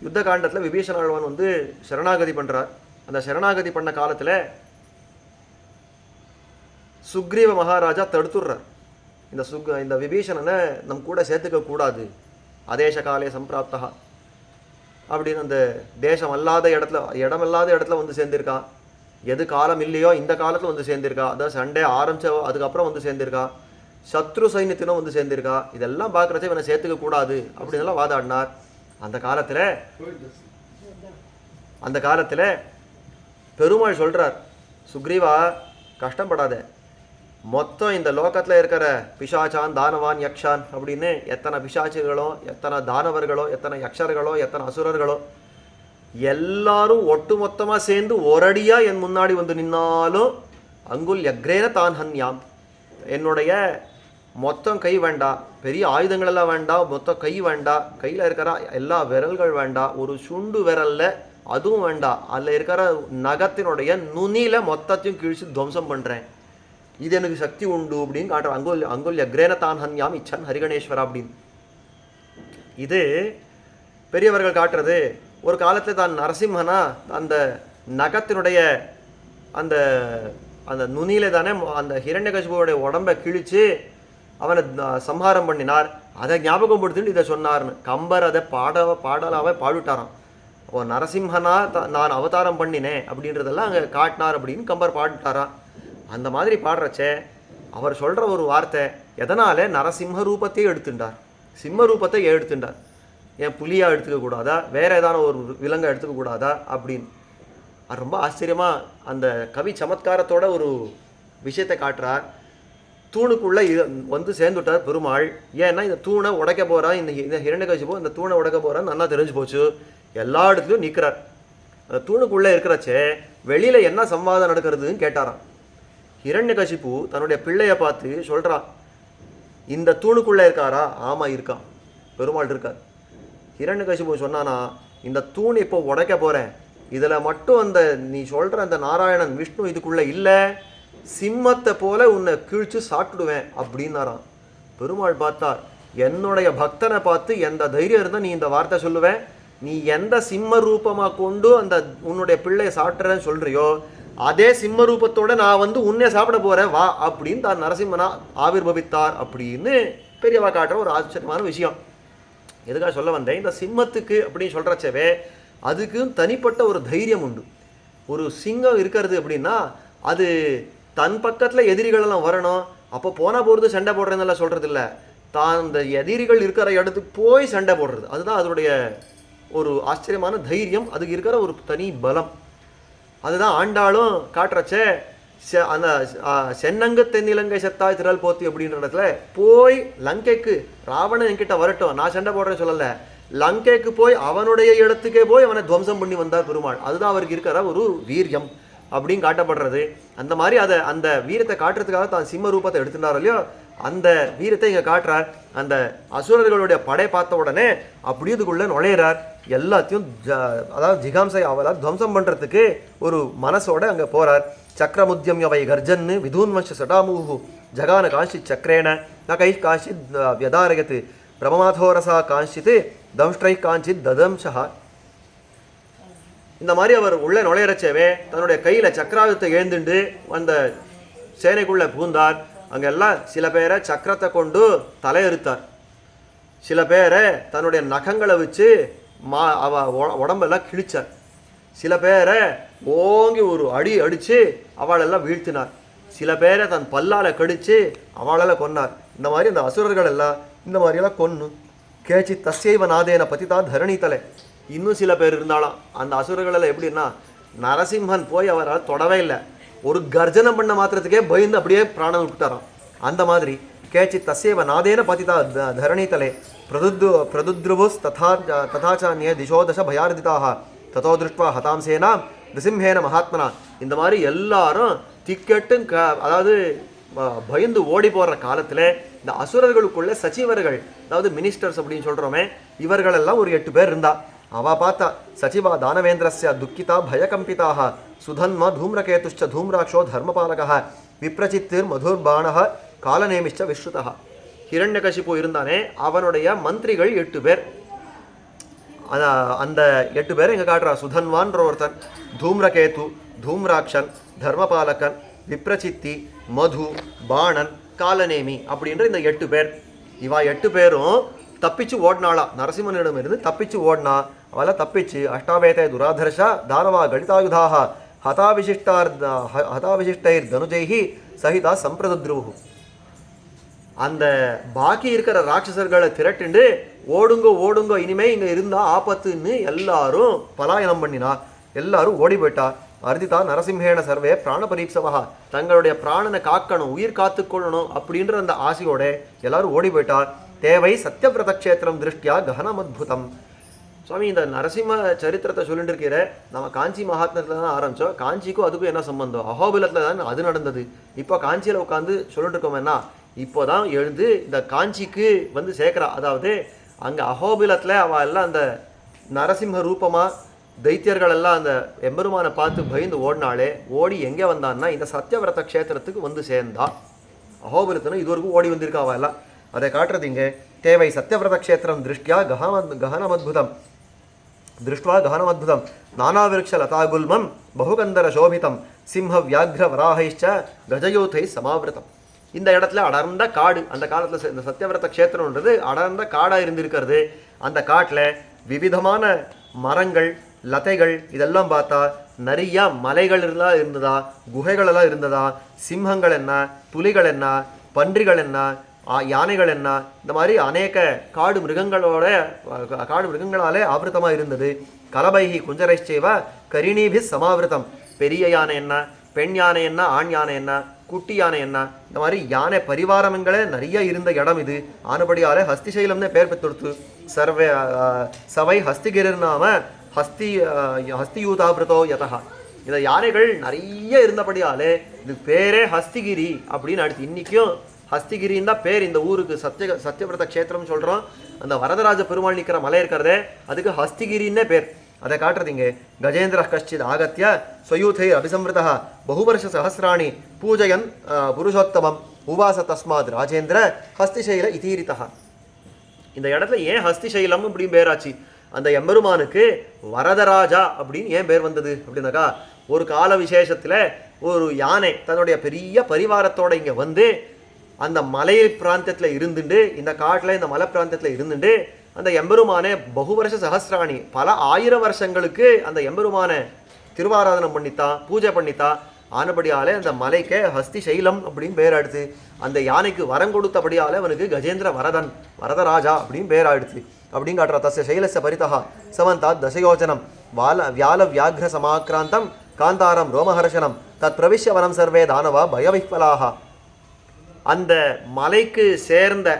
யுத்த காண்டத்தில் விபீஷண ஆழ்வான் வந்து சரணாகதி பண்ணுறார். அந்த சரணாகதி பண்ண காலத்தில் சுக்ரீவ மகாராஜா தடுத்துடுறார். இந்த விபீஷணனை நம் கூட சேர்த்துக்க கூடாது, அதேச காலே சம்பிராப்தா அப்படின்னு அந்த தேசம் அல்லாத இடமில்லாத இடத்துல வந்து சேர்ந்திருக்கான். எது காலம் இல்லையோ இந்த காலத்தில் வந்து சேர்ந்திருக்கா. அதாவது சண்டே ஆரம்பிச்ச அதுக்கப்புறம் வந்து சேர்ந்திருக்கா. சத்ரு சைன்யத்தினும் வந்து சேர்ந்திருக்கா. இதெல்லாம் பார்க்குறச்ச இவனை சேர்த்துக்க கூடாது அப்படின்லாம் வாதாடினார். அந்த காலத்தில் பெருமாள் சொல்கிறார், சுக்ரீவா கஷ்டப்படாத, மொத்தம் இந்த லோகத்தில் இருக்கிற பிசாச்சான் தானவான் யக்ஷான் அப்படின்னு எத்தனை பிசாச்சுகளோ எத்தனை தானவர்களோ எத்தனை யக்ஷர்களோ எத்தனை அசுரர்களோ எல்லாரும் ஒட்டு மொத்தமாக சேர்ந்து ஒரடியா என் முன்னாடி வந்து நின்னாலும் அங்குல் யக்ரேன தான் ஹன்யாம். என்னுடைய மொத்தம் கை வேண்டாம், பெரிய ஆயுதங்கள் எல்லாம் வேண்டாம், மொத்தம் கை வேண்டாம், கையில் இருக்கிற எல்லா விரல்கள் வேண்டாம், ஒரு சுண்டு விரல்ல அதுவும் வேண்டாம், அதில் இருக்கிற நகத்தினுடைய நுனியில மொத்தத்தையும் கிழிச்சு துவம்சம் பண்ணுறேன், இது எனக்கு சக்தி உண்டு அப்படின்னு காட்டுறேன். அங்குல் யக்ரேன தான் ஹன்யாம் இச்சன் ஹரிகணேஸ்வரா அப்படின்னு. இது பெரியவர்கள் காட்டுறது. ஒரு காலத்தில் தான் நரசிம்மனா அந்த நகத்தினுடைய அந்த அந்த நுனியில தானே அந்த ஹிரண்யகசிபுவோடைய உடம்பை கிழிச்சு அவனை சம்ஹாரம் பண்ணினார். அதை ஞாபகம் படுத்துட்டு இதை சொன்னார்னு கம்பர் அதை பாடலாவே பாடிட்டாராம். ஓ நரசிம்மனா நான் அவதாரம் பண்ணினேன் அப்படின்றதெல்லாம் அங்கே காட்டினார் அப்படின்னு கம்பர் பாடிட்டாராம். அந்த மாதிரி பாடுறச்சே அவர் சொல்கிற ஒரு வார்த்தை, எதனால நரசிம்ம ரூபத்தையே எடுத்துட்டார், சிம்ம ரூபத்தை எடுத்துட்டார், ஏன் புலியாக எடுத்துக்க கூடாதா, வேற ஏதான ஒரு விலங்கை எடுத்துக்க கூடாதா அப்படின்னு. அது ரொம்ப ஆச்சரியமாக அந்த கவி சமத்காரத்தோட ஒரு விஷயத்தை காட்டுறார். தூணுக்குள்ளே வந்து சேர்ந்துட்டார் பெருமாள். ஏன்னா இந்த தூணை உடைக்க போகிறான், இந்த ஹிரண்யகசிபு இந்த தூணை உடைக்க போகிறான்னு நல்லா தெரிஞ்சு போச்சு. எல்லா இடத்துலையும் நிற்கிறார். அந்த தூணுக்குள்ளே இருக்கிறச்சே வெளியில் என்ன சம்வாதம் நடக்கிறதுன்னு கேட்டாராம். ஹிரண்யகசிபு தன்னுடைய பிள்ளையை பார்த்து சொல்கிறான், இந்த தூணுக்குள்ளே இருக்காரா? ஆமாம் இருக்கான், பெருமாள் இருக்கார். ஹிரண்யகசிபு சொன்னானா, இந்த தூண் இப்போ உடைக்க போகிறேன், இதில் மட்டும் அந்த நீ சொல்கிற அந்த நாராயணன் விஷ்ணு இதுக்குள்ளே இல்லை, சிம்மத்தை போல உன்னை கீழ்ச்சி சாப்பிடுவேன் அப்படின்னாராம். பெருமாள் பார்த்தார், என்னுடைய பக்தனை பார்த்து எந்த தைரியம் இருந்தால் நீ இந்த வார்த்தை சொல்லுவேன், நீ எந்த சிம்ம ரூபமாக கொண்டு அந்த உன்னுடைய பிள்ளையை சாப்பிட்றேன்னு சொல்கிறியோ அதே சிம்ம ரூபத்தோட நான் வந்து உன்னை சாப்பிட போகிறேன் வா அப்படின்னு தான் நரசிம்மனா ஆவிர்பவித்தார் அப்படின்னு பெரியவா காட்டுற ஒரு ஆச்சரியமான விஷயம். எதுக்காக சொல்ல வந்தேன், இந்த சிம்மத்துக்கு அப்படின்னு சொல்கிறச்சவே அதுக்கு தனிப்பட்ட ஒரு தைரியம் உண்டு. ஒரு சிங்கம் இருக்கிறது அப்படின்னா அது தன் பக்கத்தில் எதிரிகளெல்லாம் வரணும், அப்போ போனால் போகிறது சண்டை போடுறதுன்னெல்லாம் சொல்கிறது இல்லை, தான் அந்த எதிரிகள் இருக்கிற இடத்துக்கு போய் சண்டை போடுறது, அதுதான் அதனுடைய ஒரு ஆச்சரியமான தைரியம், அதுக்கு இருக்கிற ஒரு தனி பலம். அதுதான் ஆண்டாலும் காட்டுறச்சே அந்த சென்னங்கு தென்னிலங்கை செத்தாய் திரள் போத்தி அப்படின்ற இடத்துல போய் லங்கைக்கு ராவணன் என்கிட்ட வரட்டும் நான் சண்டை போடுறேன்னு சொல்லலை, லங்கைக்கு போய் அவனுடைய இடத்துக்கே போய் அவனை துவம்சம் பண்ணி வந்தார் பெருமாள். அதுதான் அவருக்கு இருக்கிற ஒரு வீரியம். அப்படின்னு காட்டப்படுறது. அந்த மாதிரி அதை அந்த வீரத்தை காட்டுறதுக்காக தான் சிம்ம ரூபத்தை எடுத்துட்டாரோ இல்லையோ, அந்த வீரத்தை இங்கே காட்டுறார். அந்த அசுரர்களுடைய படை பார்த்த உடனே அப்படியே இதுக்குள்ளே நுழையிறார். எல்லாத்தையும் அதாவது ஜிகாம்சை அவளால் துவம்சம் பண்ணுறதுக்கு ஒரு மனசோட அங்கே போகிறார். சக்கரமுத்தியம் யவை கர்ஜன்னு விதூன்வம்ச சடாமூஹு ஜகான காஞ்சித் சக்கரேன ந கை காஞ்சித் வியதாரயத்து பிரமமாதோரசா காஞ்சித் தம்ஷ்ட்ரை காஞ்சித் ததம்சா. இந்த மாதிரி அவர் உள்ளே நுழையிறச்சவே தன்னுடைய கையில் சக்கராயுதத்தை எழுந்துண்டு அந்த சேனைக்குள்ளே பூந்தார். அங்கெல்லாம் சில பேரை சக்கரத்தை கொண்டு தலையறுத்தார், சில பேரை தன்னுடைய நகங்களை வச்சு உடம்பெல்லாம் கிழிச்சார், சில பேரை ஓங்கி ஒரு அடி அடித்து அவளெல்லாம் வீழ்த்தினார், சில பேரை தன் பல்லால் கடித்து அவளெல்லாம் கொன்னார். இந்த மாதிரி அந்த அசுரர்கள் எல்லாம் இந்த மாதிரியெல்லாம் கொன்னு கேச்சி தஸ்யைவ நாதேன பதிதா தரணி தலை. இன்னும் சில பேர் இருந்தாலும் அந்த அசுரர்களெல்லாம் எப்படின்னா, நரசிம்மன் போய் அவரால் தொடவே இல்லை, ஒரு கர்ஜனம் பண்ண மாத்திரத்துக்கே பயந்து அப்படியே பிராணம் விட்டுட்டாராம். அந்த மாதிரி கேச்சி தஸ்யைவ நாதேன பதிதா தரணி தலை பிரதுத்ருவுஸ் ததாச்சான்யே திசோதச பயார்திதாக ததோ திருஷ்டுவா ஹதாம்சேனா நிருசிம்ஹேன மகாத்மனா. இந்த மாதிரி எல்லாரும் திக்கெட்டும் அதாவது பயந்து ஓடி போடுற காலத்தில் இந்த அசுரர்களுக்குள்ள சச்சிவர்கள், அதாவது மினிஸ்டர்ஸ் அப்படின்னு சொல்கிறோமே, இவர்களெல்லாம் ஒரு 8 பேர் இருந்தா. அவள் பார்த்தா சச்சிவா தானவேந்திரஸ்ய துக்கிதா பயகம்பிதாக சுதன்ம தூம்ரகேதுஷ்ச தூம்ராட்சோ தர்மபாலக விப்ரச்சித்திர் மதுர்பாணக காலநேமிஷ்ச விஸ்ருதா. ஹிரண்யகசிப்பு இருந்தானே, அவனுடைய மந்திரிகள் 8 பேர். அந்த 8 பேர் இங்கே காட்டுறா. சுதன்வான்ற ஒருத்தன், தூம்ரகேது, தூம்ராட்சன், தர்மபாலகன், விப்ரச்சித்தி, மது, பாணன், காலநேமி அப்படின்ற இந்த 8 பேர். இவா 8 பேரும் தப்பிச்சு ஓடினாளா, நரசிம்மனிடம் இருந்து தப்பிச்சு ஓடினா. அவெல்லாம் தப்பிச்சு அஷ்டாவேத துராதர்ஷா தானவா கணிதாயுதாக ஹதாவிசிஷ்டைர் தனுஜைஹி சகிதா சம்பிரதுத்ருவு. அந்த பாக்கி இருக்கிற ராட்சசர்களை திரட்டுண்டு ஓடுங்க ஓடுங்க, இனிமே இங்கே இருந்தால் ஆபத்துன்னு எல்லாரும் பலாயனம் பண்ணினா. எல்லாரும் ஓடி போயிட்டா. அர்திதா நரசிம்ஹேன சர்வே பிராண பரீட்சவா, தங்களுடைய பிராணனை காக்கணும், உயிர் காத்துக்கொள்ளணும் அப்படின்ற அந்த ஆசையோட எல்லாரும் ஓடி போயிட்டா. தேவை சத்யவிரத க்ஷேத்திரம் திருஷ்டியா ககனமத்புதம். சுவாமி, இந்த நரசிம்ம சரித்திரத்தை சொல்லிட்டு இருக்கிற நம்ம காஞ்சி மகாத்மத்தில் தான் ஆரம்பித்தோம். காஞ்சிக்கும் அதுக்கும் என்ன சம்பந்தம்? அஹோபிலத்தில் தான் அது நடந்தது. இப்போ காஞ்சியில் உட்காந்து சொல்லிட்டு இருக்கோம்னா, இப்போ தான் எழுந்து இந்த காஞ்சிக்கு வந்து சேர்க்குறா. அதாவது அங்கே அஹோபிலத்தில் அவள் எல்லாம் அந்த நரசிம்ம ரூபமாக தைத்தியர்கள் எல்லாம் அந்த எம்பெருமானை பார்த்து பயந்து ஓடினாலே, ஓடி எங்கே வந்தான்னா இந்த சத்யவிரத க்ஷேத்திரத்துக்கு வந்து சேர்ந்தா. அஹோபிலத்தினும் இது வரைக்கும் ஓடி வந்திருக்கா அவள் எல்லாம். அதை காட்டுறது இங்கே. தேவை சத்யவிரத க்ஷேத்திரம் திருஷ்டியா ககனமத்புதம் திருஷ்டுவா ககனமத்புதம் நானாவிருக்ஷ லதாகுல்மம் பகுகந்தர சோபிதம் சிம்ம வியாக்ர வராகைச்ச கஜயோதை சமாவிரதம். இந்த இடத்துல அடர்ந்த காடு. அந்த காலத்தில் இந்த சத்யவிரத க்ஷேத்திரம்ன்றது அடர்ந்த காடாக இருந்திருக்கிறது. அந்த காட்டில் விவிதமான மரங்கள், லதைகள் இதெல்லாம் பார்த்தா நிறைய மலைகள் எல்லாம் இருந்ததா, குகைகளெல்லாம் இருந்ததா, சிம்மங்கள் என்ன, புலிகள் என்ன, பன்றிகள் என்ன, யானைகள் என்ன, இந்த மாதிரி அநேக காடு மிருகங்களாலே ஆவிரதமாக இருந்தது. கலபைகி குஞ்சரைச்சேவ கரிணீபி சமாவிரதம். பெரிய யானை என்ன, பெண் யானை என்ன, ஆண் யானை என்ன, குட்டி யானை என்ன, இந்த மாதிரி யானை பரிவாரங்களே நிறைய இருந்த இடம் இது. ஆனபடியாலே ஹஸ்திசைலம்னே பேர் பெற்றுடுத்து. சவை ஹஸ்திகிரிர் நாம ஹஸ்தியூதாபிரதோ யதா. இந்த யானைகள் நிறைய இருந்தபடியாலே இது பேரே ஹஸ்திகிரி அப்படின்னு அடுத்து. இன்றைக்கும் ஹஸ்திகிரின்னு தான் பேர் இந்த ஊருக்கு. சத்யவிரத க்ஷேத்திரம்னு சொல்கிறோம். அந்த வரதராஜ பெருமாள் நிற்கிற மலை இருக்கிறதே அதுக்கு ஹஸ்திகிரின்னே பேர். அதை காட்டுறதுங்க. கஜேந்திர கஷ்டித் ஆகத்திய ஸ்வயூதை அபிசம்ருதா பகுவர்ஷ சஹசிராணி பூஜயன் புருஷோத்தமம் உவாச தஸ்மாத் ராஜேந்திர ஹஸ்திசைல இதீரிதா. இந்த இடத்துல ஏன் ஹஸ்திசைலம் அப்படின்னு பேராச்சு? அந்த எம்பெருமானுக்கு வரதராஜா அப்படின்னு ஏன் பேர் வந்தது அப்படின்னாக்கா, ஒரு கால விசேஷத்தில் ஒரு யானை தன்னுடைய பெரிய பரிவாரத்தோடு இங்கே வந்து அந்த மலை பிராந்தத்தில் இருந்துட்டு, இந்த காட்டில் இந்த மலை பிராந்தத்தில் இருந்துட்டு அந்த எம்பெருமானே பகுவர்ஷ சஹசிராணி பல 1000 வருஷங்களுக்கு அந்த எம்பெருமானை திருவாராதனம் பண்ணித்தான், பூஜை பண்ணித்தான். ஆனபடியாலே அந்த மலைக்கே ஹஸ்தி சைலம் அப்படின்னு பேர் ஆடுத்து. அந்த யானைக்கு வரம் கொடுத்தபடியாலே அவனுக்கு கஜேந்திர வரதன் வரதராஜா அப்படின்னு பேர் ஆடுத்து அப்படின்னு காட்டுறா. தஸ்ய சைலஸ்ய பரிதா சமந்தாத் தசயோஜனம் வியால வியாக்ர சமாக்ராந்தம் காந்தாரம் ரோமஹர்ஷனம் தத் பிரவிஷ்ய வனம் சர்வே தானவா பயவிஃபலாக. அந்த மலைக்கு சேர்ந்த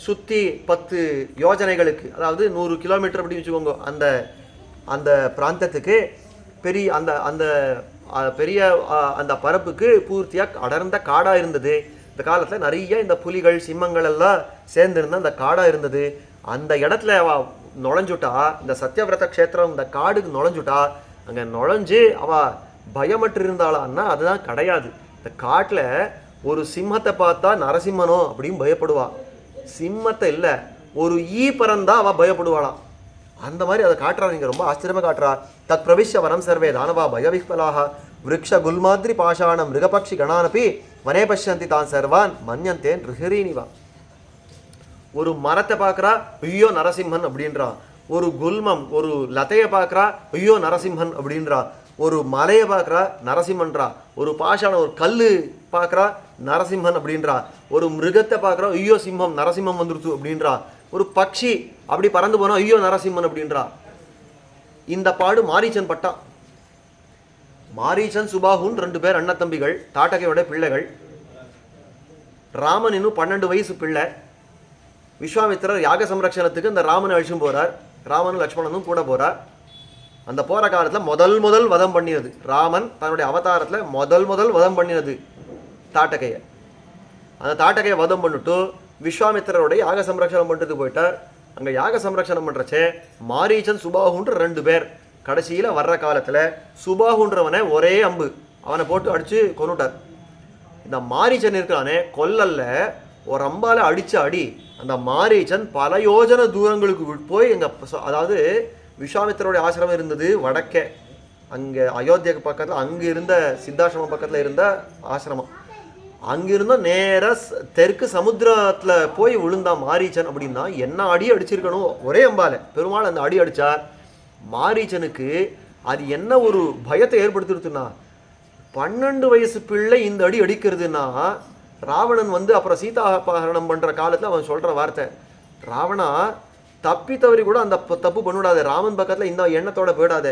சுற்றி 10 யோஜனைகளுக்கு, அதாவது 100 கிலோமீட்டர் அப்படின்னு வச்சுக்கோங்க, அந்த அந்த பிராந்தத்துக்கு பெரிய அந்த அந்த பெரிய அந்த பரப்புக்கு பூர்த்தியாக அடர்ந்த காடாக இருந்தது. இந்த காலத்தில் நிறைய இந்த புலிகள் சிம்மங்கள் எல்லாம் சேர்ந்துருந்த அந்த காடாக இருந்தது. அந்த இடத்துல அவ நுழைஞ்சுட்டா, இந்த சத்யவிரத க்ஷேத்திரம் இந்த காடுக்கு நுழைஞ்சுட்டா, அங்கே நுழைஞ்சு அவ பயமற்று இருந்தாளான்னா அதுதான் கிடையாது. இந்த காட்டில் ஒரு சிம்மத்தை பார்த்தா நரசிம்மனோ அப்படின்னு பயப்படுவா. சிம்மத்தை இல்லை, ஒரு ஈ பறந்தா அவள் பயப்படுவாளாம். அந்த மாதிரி அதை காட்டுறா. நீங்கள் ரொம்ப ஆச்சரியமாக காட்டுறா. தத் பிரவிஷ்ய வனம் சர்வே தானவா பயவிஹ்பலாக விரக்ஷ குல்மாத்ரி பாஷாணம் மிருகபக்ஷி கணானப்பி வனே பஷ்யந்தி தான் சர்வான் மன்யந்தேன் ரிஹரீனிவா. ஒரு மரத்தை பார்க்குறா, ஐயோ நரசிம்மன் அப்படின்றா. ஒரு குல்மம் ஒரு லதையை பார்க்குறா, ஐயோ நரசிம்மன் அப்படின்றா. ஒரு மலையை பார்க்குறா, நரசிம்மன்றா. ஒரு பாஷாணம் ஒரு கல் பார்க்குறா, நரசிம்மன் அப்படின்றா. ஒரு மிருகத்தை பார்க்குறா, ஐயோ சிம்மம் நரசிம்மம் வந்துருச்சு அப்படின்றா. ஒரு பக்ஷி அப்படி பறந்து போனால் ஐயோ நரசிம்மன் அப்படின்றா. இந்த பாடு மாரீச்சன் பட்டா. மாரீச்சன் சுபாகுன்னு 2 பேர் அண்ணன் தம்பிகள், தாட்டகையோட பிள்ளைகள். ராமன் இன்னும் 12 வயசு பிள்ளை. விஸ்வாமித்திரர் யாக சம்ரக்ஷணத்துக்கு இந்த ராமனை அழிச்சும் போகிறார். ராமனும் லக்ஷ்மணனும் கூட போகிறார். அந்த போகிற காலத்தில் முதல் வதம் பண்ணினது ராமன். தன்னுடைய அவதாரத்தில் முதல் வதம் பண்ணினது தாட்டகையை. அந்த தாட்டகையை வதம் பண்ணிட்டு விஸ்வாமித்திரருடைய யாக சம்ரக்ஷணம் பண்ணுறது போயிட்டார். அங்கே யாக சம்ரக்ஷணம் பண்ணுறச்சே மாரீச்சன் சுபாகுன்ற 2 பேர். கடைசியில் வர்ற காலத்தில் சுபாகுன்றவனை ஒரே அம்பு அவனை போட்டு அடித்து கொண்டுட்டார். இந்த மாரீச்சன் இருக்கிறானே கொல்லல்ல ஒரு அம்பால் அடித்த அடி அந்த மாரீச்சன் பல யோஜன தூரங்களுக்கு போய் எங்கள், அதாவது விஸ்வாமித்திரருடைய ஆசிரமம் இருந்தது வடக்கே, அங்கே அயோத்தியாவுக்கு பக்கத்தில், அங்கே இருந்த சித்தாசிரமம் பக்கத்தில் இருந்த ஆசிரமம். அங்கிருந்தோம் நேராக தெற்கு சமுத்திரத்தில் போய் விழுந்தான் மாரீச்சன். அப்படின்னா என்ன அடி அடிச்சிருக்கணும் ஒரே அம்பால. பெருமாள் அந்த அடி அடித்தார். மாரீச்சனுக்கு அது என்ன ஒரு பயத்தை ஏற்படுத்திடுத்துன்னா, 12 வயசு பிள்ளை இந்த அடி அடிக்கிறதுனா, ராவணன் அப்புறம் சீதா அபகரணம் பண்ணுற காலத்தில் அவன் சொல்கிற வார்த்தை, ராவணா தப்பி தவறி கூட அந்த தப்பு பண்ணிவிடாத, ராமன் பக்கத்தில் இந்த எண்ணத்தோட போயிடாத.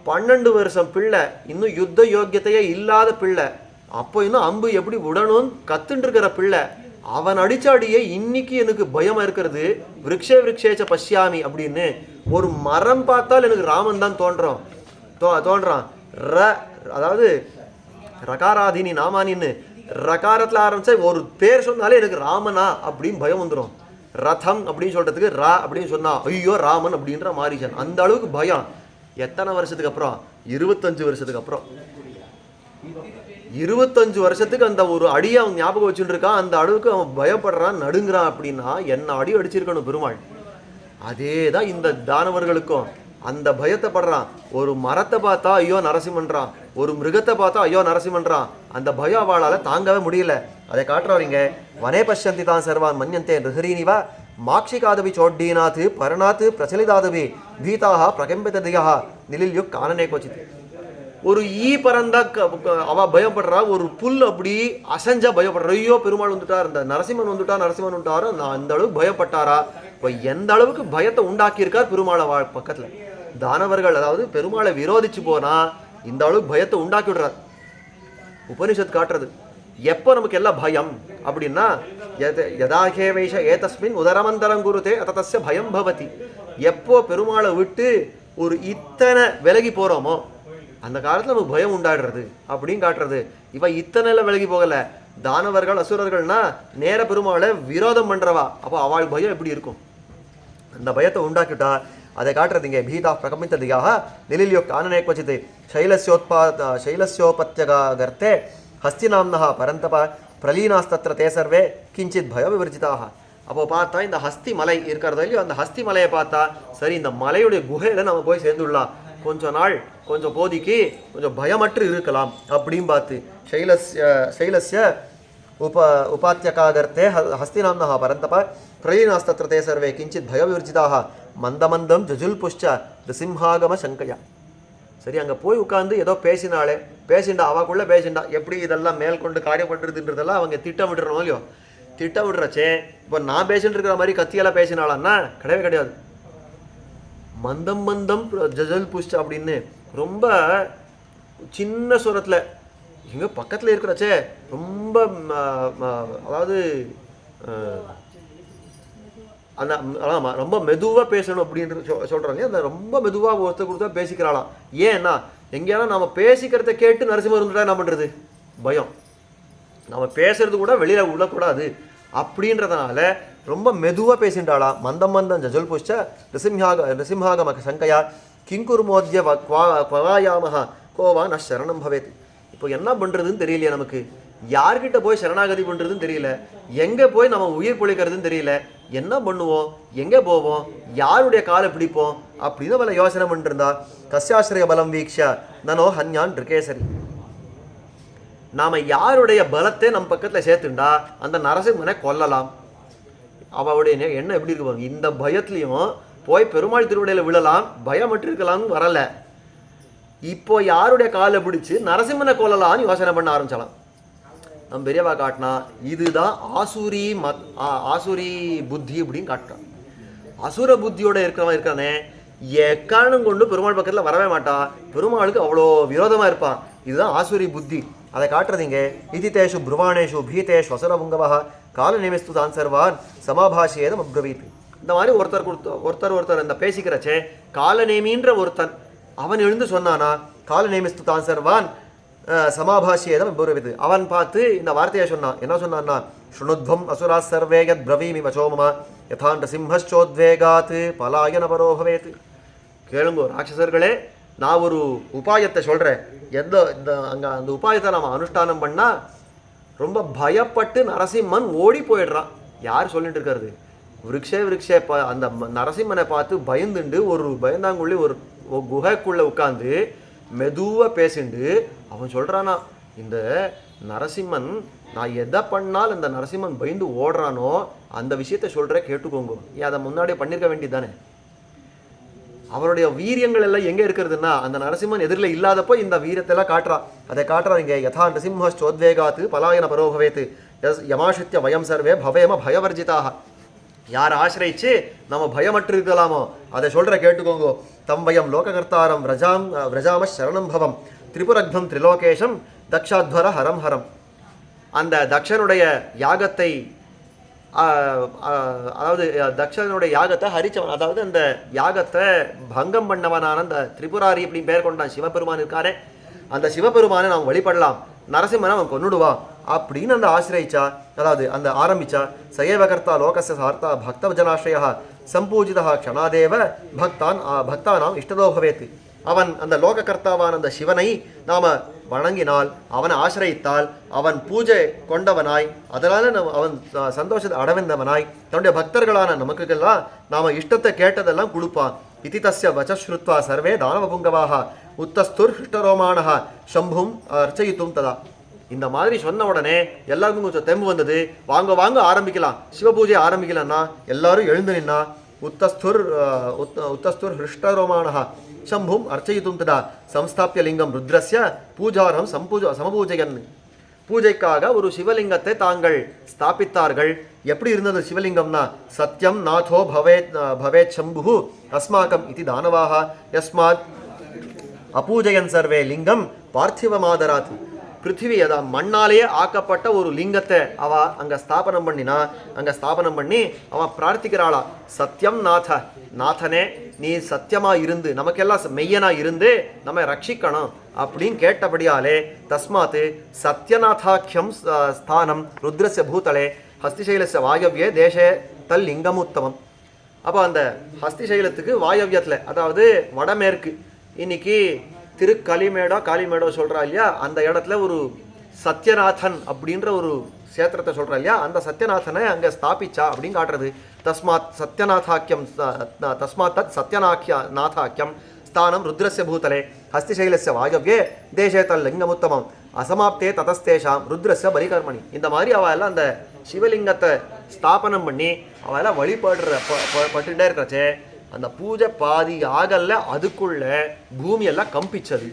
12 வருஷம் பிள்ளை, இன்னும் யுத்த யோக்கியத்தையே இல்லாத பிள்ளை, அப்போ இன்னும் அம்பு எப்படி விடணும்னு கத்துட்டு இருக்கிற பிள்ளை, அவன் அடிச்சாடியே இன்னைக்கு எனக்கு பயமா இருக்கிறது. விரக்ஷே விரக்ஷேச்ச பஷ்யாமி அப்படின்னு ஒரு மரம் பார்த்தால் எனக்கு ராமன் தான் தோன்றான். அதாவது ரகாராதினி நாமானின்னு ரகாரத்தில் ஆரம்பிச்சா ஒரு பேர் சொன்னாலே எனக்கு ராமனா அப்படின்னு பயம் வந்துடும். ரதம் அப்படின்னு சொல்றதுக்கு ரா அப்படின்னு சொன்னா ஐயோ ராமன் அப்படின்ற மாரீச்சன். அந்த அளவுக்கு பயம். எத்தனை வருஷத்துக்கு அப்புறம்? 25 வருஷத்துக்கு அப்புறம். 25 வருஷத்துக்கு அந்த ஒரு அடியை அவன் ஞாபகம் வச்சுட்டு இருக்கான். அந்த அளவுக்கு அவன் பயப்படுறான், நடுங்கிறான். அப்படின்னா என்ன அடி அடிச்சிருக்கணும் பெருமாள். அதே தான் இந்த தானவர்களுக்கும் அந்த பயத்தை படுறான். ஒரு மரத்தை பார்த்தா ஐயோ நரசிம்மன்றான், ஒரு மிருகத்தை பார்த்தா ஐயோ நரசிம்மன்றான். அந்த பயம் அவளால் தாங்கவே முடியல. அதை காட்டுறவங்க வனே பஷ்யந்தி தான் சர்வான் மன்யந்தே ரிஹரீனிவா மாக்ஷிகாதபி சோட்டீநாத் பரணாத் பிரச்சலிதாதபி பீதாக பிரகம்பிததியா நிலில்யுக் காணனே கோச்சித்து. ஒரு ஈ பறந்தா அவ பயப்படுறா, ஒரு புல் அப்படி அசஞ்சா பயப்படுறா, ஐயோ பெருமாள் வந்துட்டார், இந்த நரசிம்மன் வந்துட்டார். அந்த அளவுக்கு பயப்பட்டாரா? இப்போ எந்த அளவுக்கு பயத்தை உண்டாக்கியிருக்கார் பெருமாளை பக்கத்தில். தானவர்கள் அதாவது பெருமாளை விரோதிச்சு போனா இந்த அளவுக்கு பயத்தை உண்டாக்கி விடுறார். உபனிஷத் காட்டுறது எப்போ நமக்கு எல்லாம் பயம் அப்படின்னா, யதாகேவைஷ ஏதஸ்மின் உதரமந்தரம் குருதே அத்தஸ்ய பயம் பவதி. எப்போ பெருமாளை விட்டு ஒரு இத்தனை விலகி போகிறோமோ அந்த காலத்தில் நமக்கு பயம் உண்டாடுறது அப்படின்னு காட்டுறது. இவன் இத்தனைல விலகி போகலை. தானவர்கள் அசுரர்கள்னா நேர பெருமாளை விரோதம் பண்ணுறவா. அப்போ அவள் பயம் எப்படி இருக்கும்? அந்த பயத்தை உண்டாக்கிட்டா அதை காட்டுறதுங்க. பீதா பிரகமித்ததியாக நிலில்யோ கானனே கொச்சித்து சைலஸ்யோபத்யகர்த்தே ஹஸ்திநாம்னஹா பரந்தப பிரலீனாஸ்தத்திர தே சர்வே கிஞ்சித் பய விவர்ஜிதாக. அப்போ பார்த்தா இந்த ஹஸ்தி மலை இருக்கிறதோ இல்லையோ, அந்த ஹஸ்தி மலையை பார்த்தா சரி இந்த மலையுடைய குகையில் நம்ம போய் சேர்ந்துடலாம், கொஞ்ச நாள் கொஞ்சம் போதிக்கு கொஞ்சம் பயமற்று இருக்கலாம் அப்படின்னு பார்த்து சைலஸ்ய உபாத்தியகாகர்த்தே ஹஸ்திநாம்னஹா பரந்தப பிரலீனாஸ்தத்திர தே சர்வே கிஞ்சித் பய விவர்ஜிதாக மந்தமந்தம் ஜஜுல்புஷ்ச சிம்ஹாகம சங்கையா. சரி அங்கே போய் உட்காந்து ஏதோ பேசிண்டா அவக்குள்ளே பேசிண்டா. எப்படி இதெல்லாம் மேல் கொண்டு காரியம் பண்ணுறதுன்றதெல்லாம் அவங்க திட்டம் விடுறோம் இல்லையோ. திட்டம் விடுறச்சே இப்போ நான் பேசிட்டு இருக்கிற மாதிரி கத்தியெல்லாம் பேசினாலான்னா கிடையவே கிடையாது. மந்தம் மந்தம் ஜஜல் புஷ்ச அப்படின்னு ரொம்ப சின்ன சுரத்தில் இங்கே பக்கத்தில் இருக்கிறச்சே ரொம்ப அதாவது அந்த ரொம்ப மெதுவாக பேசணும் அப்படின்ட்டு சொல்கிறாங்க. அந்த ரொம்ப மெதுவாக ஒருத்தர் கொடுத்தா பேசிக்கிறாளாம். ஏன்னா எங்கேயாலும் நம்ம பேசிக்கிறத கேட்டு நரசிம்மர் வந்துட்டா என்ன பண்ணுறது? பயம். நம்ம பேசுறது கூட வெளியில் உள்ளக்கூடாது அப்படின்றதுனால ரொம்ப மெதுவாக பேசிட்டாளா. மந்தம் மந்தம் ஜஜல் புஷ்ச நிருசிம்ஹாகம சங்கையா கிங்குருமோத்ய குவாயாமஹா கோவா ந சரணம் பவேத். இப்போ என்ன பண்ணுறதுன்னு தெரியலையா நமக்கு? யார்கிட்ட போய் சரணாகதி பண்ணுறதுன்னு தெரியல, எங்கே போய் நம்ம உயிர் பொழிக்கிறதுன்னு தெரியல, என்ன பண்ணுவோம், எங்கே போவோம், யாருடைய காலை பிடிப்போம் அப்படின்னு அவளை யோசனை பண்ணிருந்தா. கஸ்யாசிரிய பலம் வீக்ஷா நனோ ஹன்யான் ரிகேசரி. நாம் யாருடைய பலத்தை நம்ம பக்கத்தில் சேர்த்துண்டா அந்த நரசிம்மனை கொல்லலாம். அவளுடைய எண்ணம் எப்படி இருக்கு பாருங்க. இந்த பயத்துலையும் போய் பெருமாள் திருவிடையில் விழலாம், பயமற்று இருக்கலாம்னு வரலை. இப்போ யாருடைய காலை பிடிச்சு நரசிம்மனை கொல்லலாம்னு யோசனை பண்ண ஆரம்பிச்சலாம். நம்ம பெரியவா காட்டினா இதுதான் ஆசுரி புத்தி அப்படின்னு காட்டுறான். அசுர புத்தியோட இருக்கானே எக்காரணம் கொண்டு பெருமாள் பக்கத்தில் வரவே மாட்டான், பெருமாளுக்கு அவ்வளோ விரோதமாக இருப்பான். இதுதான் ஆசுரி புத்தி. அதை காட்டுறதுங்க. இதிதேஷு புருவானேஷு பீதேஷு அசுரபுங்கவா கால நிமிஸ்து தான் சர்வான் சமாபாஷேதம் அப்ரவீத். இந்த மாதிரி ஒருத்தர் இந்த பேசிக்கிறச்சே காலநேமின்ற ஒருத்தன் அவன் எழுந்து சொன்னானா கால நிமிஸ்து தான் சர்வான் சமாபாஷேதம் அப்ரவீத். அவன் பார்த்து இந்த வார்த்தையை சொன்னான். என்ன சொன்னான்னா ஸ்ருணுத்வம் அசுரா சர்வே யத் பிரவீமி வசோமமா யதா நரசிம்ஹச்சோத்வேகாத் பலாயன பரோ பவேத். கேளுங்கோ ராட்சசர்களே, நான் ஒரு உபாயத்தை சொல்கிறேன். அந்த உபாயத்தை நம்ம அனுஷ்டானம் பண்ணால் ரொம்ப பயப்பட்டு நரசிம்மன் ஓடி போயிடுறான். யார் சொல்லிட்டு இருக்கிறது? விருக்ஷே அந்த நரசிம்மனை பார்த்து பயந்துண்டு ஒரு பயந்தாங்குள்ளே ஒரு குகைக்குள்ளே உட்காந்து மெதுவாக பேசிண்டு அவன் சொல்கிறானா, இந்த நரசிம்மன் நான் எதை பண்ணால் இந்த நரசிம்மன் பயந்து ஓடுறானோ அந்த விஷயத்தை சொல்கிறேன் கேட்டுக்கோங்க. ஏன் அதை முன்னாடியே பண்ணியிருக்க வேண்டியது தானே? அவருடைய வீரியங்கள் எல்லாம் எங்கே இருக்கிறதுன்னா அந்த நரசிம்மன் எதிரில் இல்லாதப்போ இந்த வீரியத்தெல்லாம் காட்டுறான். அதை காட்டுறாங்க. யதா நரசிம்மச்சோத்வேகாத்து பலாயன பரோபவேத்து யமாசித்ய வயம் சர்வே பவேம பயவர்ஜிதாக. யார் ஆசிரிச்சு நம்ம பயமற்று இருக்கலாமோ அதை சொல்கிற கேட்டுக்கோங்க. தம் வயம் லோககர்த்தாரம் விரஜாம சரணம் பவம் திரிபுரக்னம் திரிலோகேஷம் தக்ஷாத்வர ஹரம் ஹரம். அந்த தக்ஷனுடைய யாகத்தை அதாவது தக்ஷனுடைய யாகத்தை ஹரிச்சவன், அதாவது அந்த யாகத்தை பங்கம் பண்ணவனான அந்த திரிபுராரி அப்படின்னு பெயர் கொண்டான் சிவபெருமான் இருக்காரே, அந்த சிவபெருமானை நாம் வழிபடலாம், நரசிம்மனை அவன் கொன்னுடுவா அப்படின்னு அந்த ஆசிரியிச்சா. அதாவது அந்த ஆரம்பிச்சா. சயேவகர்த்தா லோகஸ்ய சார்த்தா பக்தஜனாஸ்ரயா சம்பூஜிதா க்ஷணாதேவ பக்தானாம் இஷ்டதோ பவேத். அவன் அந்த லோககர்த்தாவான அந்த சிவனை நாம வணங்கினால், அவனை ஆசிரியித்தால், அவன் பூஜை கொண்டவனாய், அதனால அவன் சந்தோஷத்தை அடைவந்தவனாய் தன்னுடைய பக்தர்களான நமக்குக்கெல்லாம் நாம இஷ்டத்தை கேட்டதெல்லாம் கொடுப்பான். இதி தஸ்ய வச்சஸ்ருத்வா சர்வே தானவபுங்கவாக உத்தஸ்துர் ஹிருஷ்டரோமானஹ சம்பும் அர்ச்சயித்தும் ததா. இந்த மாதிரி சொன்ன உடனே எல்லாருக்கும் கொஞ்சம் தெம்பு வந்தது. வாங்க ஆரம்பிக்கலாம், சிவபூஜை ஆரம்பிக்கலாம்னா எல்லாரும் எழுந்து நின்னா உத்தஸ்துர் ஹிருஷ்டரோமானஹ சம்பும் அர்ச்சயித்தும் ததா சம்ஸ்தாபிய லிங்கம் ருத்ரஸ்ய பூஜாரம் சமபூஜையன். பூஜைக்காக ஒரு சிவலிங்கத்தை தாங்கள் ஸ்தாபித்தார்கள். எப்படி இருந்தது சிவலிங்கம்னா சத்யம் நாதோ பவேத் சம்பு அஸ்மாக்கம் இது தானவாக யஸ்மாத் அபூஜயன் சர்வே லிங்கம் பார்த்திவமாதராத். பிருத்திவி அதான் மண்ணாலேயே ஆக்கப்பட்ட ஒரு லிங்கத்தை அவ அங்கே ஸ்தாபனம் பண்ணி அவன் பிரார்த்திக்கிறாளா. சத்யம் நாதனே, நீ சத்தியமா இருந்து நமக்கெல்லாம் மெய்யனா இருந்து நம்ம ரட்சிக்கணும் அப்படின்னு கேட்டபடியாலே தஸ்மாத் சத்யநாதாக்கியம் ஸ்தானம் ருத்ரஸ்ய பூதலே ஹஸ்திசைலஸ்ய வாயவ்யே தேசே தல் லிங்கமுத்தமம். அப்போ அந்த ஹஸ்திசைலத்துக்கு வாயவ்யத்தில், அதாவது வடமேற்கு, இன்னைக்கு காளிமேடோ சொல்கிறா இல்லையா, அந்த இடத்துல ஒரு சத்யநாதன் அப்படின்ற ஒரு சேத்திரத்தை சொல்கிறா இல்லையா, அந்த சத்யநாதனை அங்கே ஸ்தாபிச்சா அப்படின்னு காட்டுறது. தஸ்மாத் தத் சத்யநாதாக்கியம் ஸ்தானம் ருத்ரஸ்ய பூதலே ஹஸ்திசைலஸ்ய வாயவ்யே தேசே தல் லிங்கமுத்தமம் அசமாப்தே ததஸ்தேஷாம் ருத்ரஸ்ய பரிகர்மணி. இந்த மாதிரி அவெல்லாம் அந்த சிவலிங்கத்தை ஸ்தாபனம் பண்ணி அவெல்லாம் பட்டுட்டே இருக்கிறச்சே அந்த பூஜை பாதி ஆகல, அதுக்குள்ள பூமியெல்லாம் கம்பிச்சது.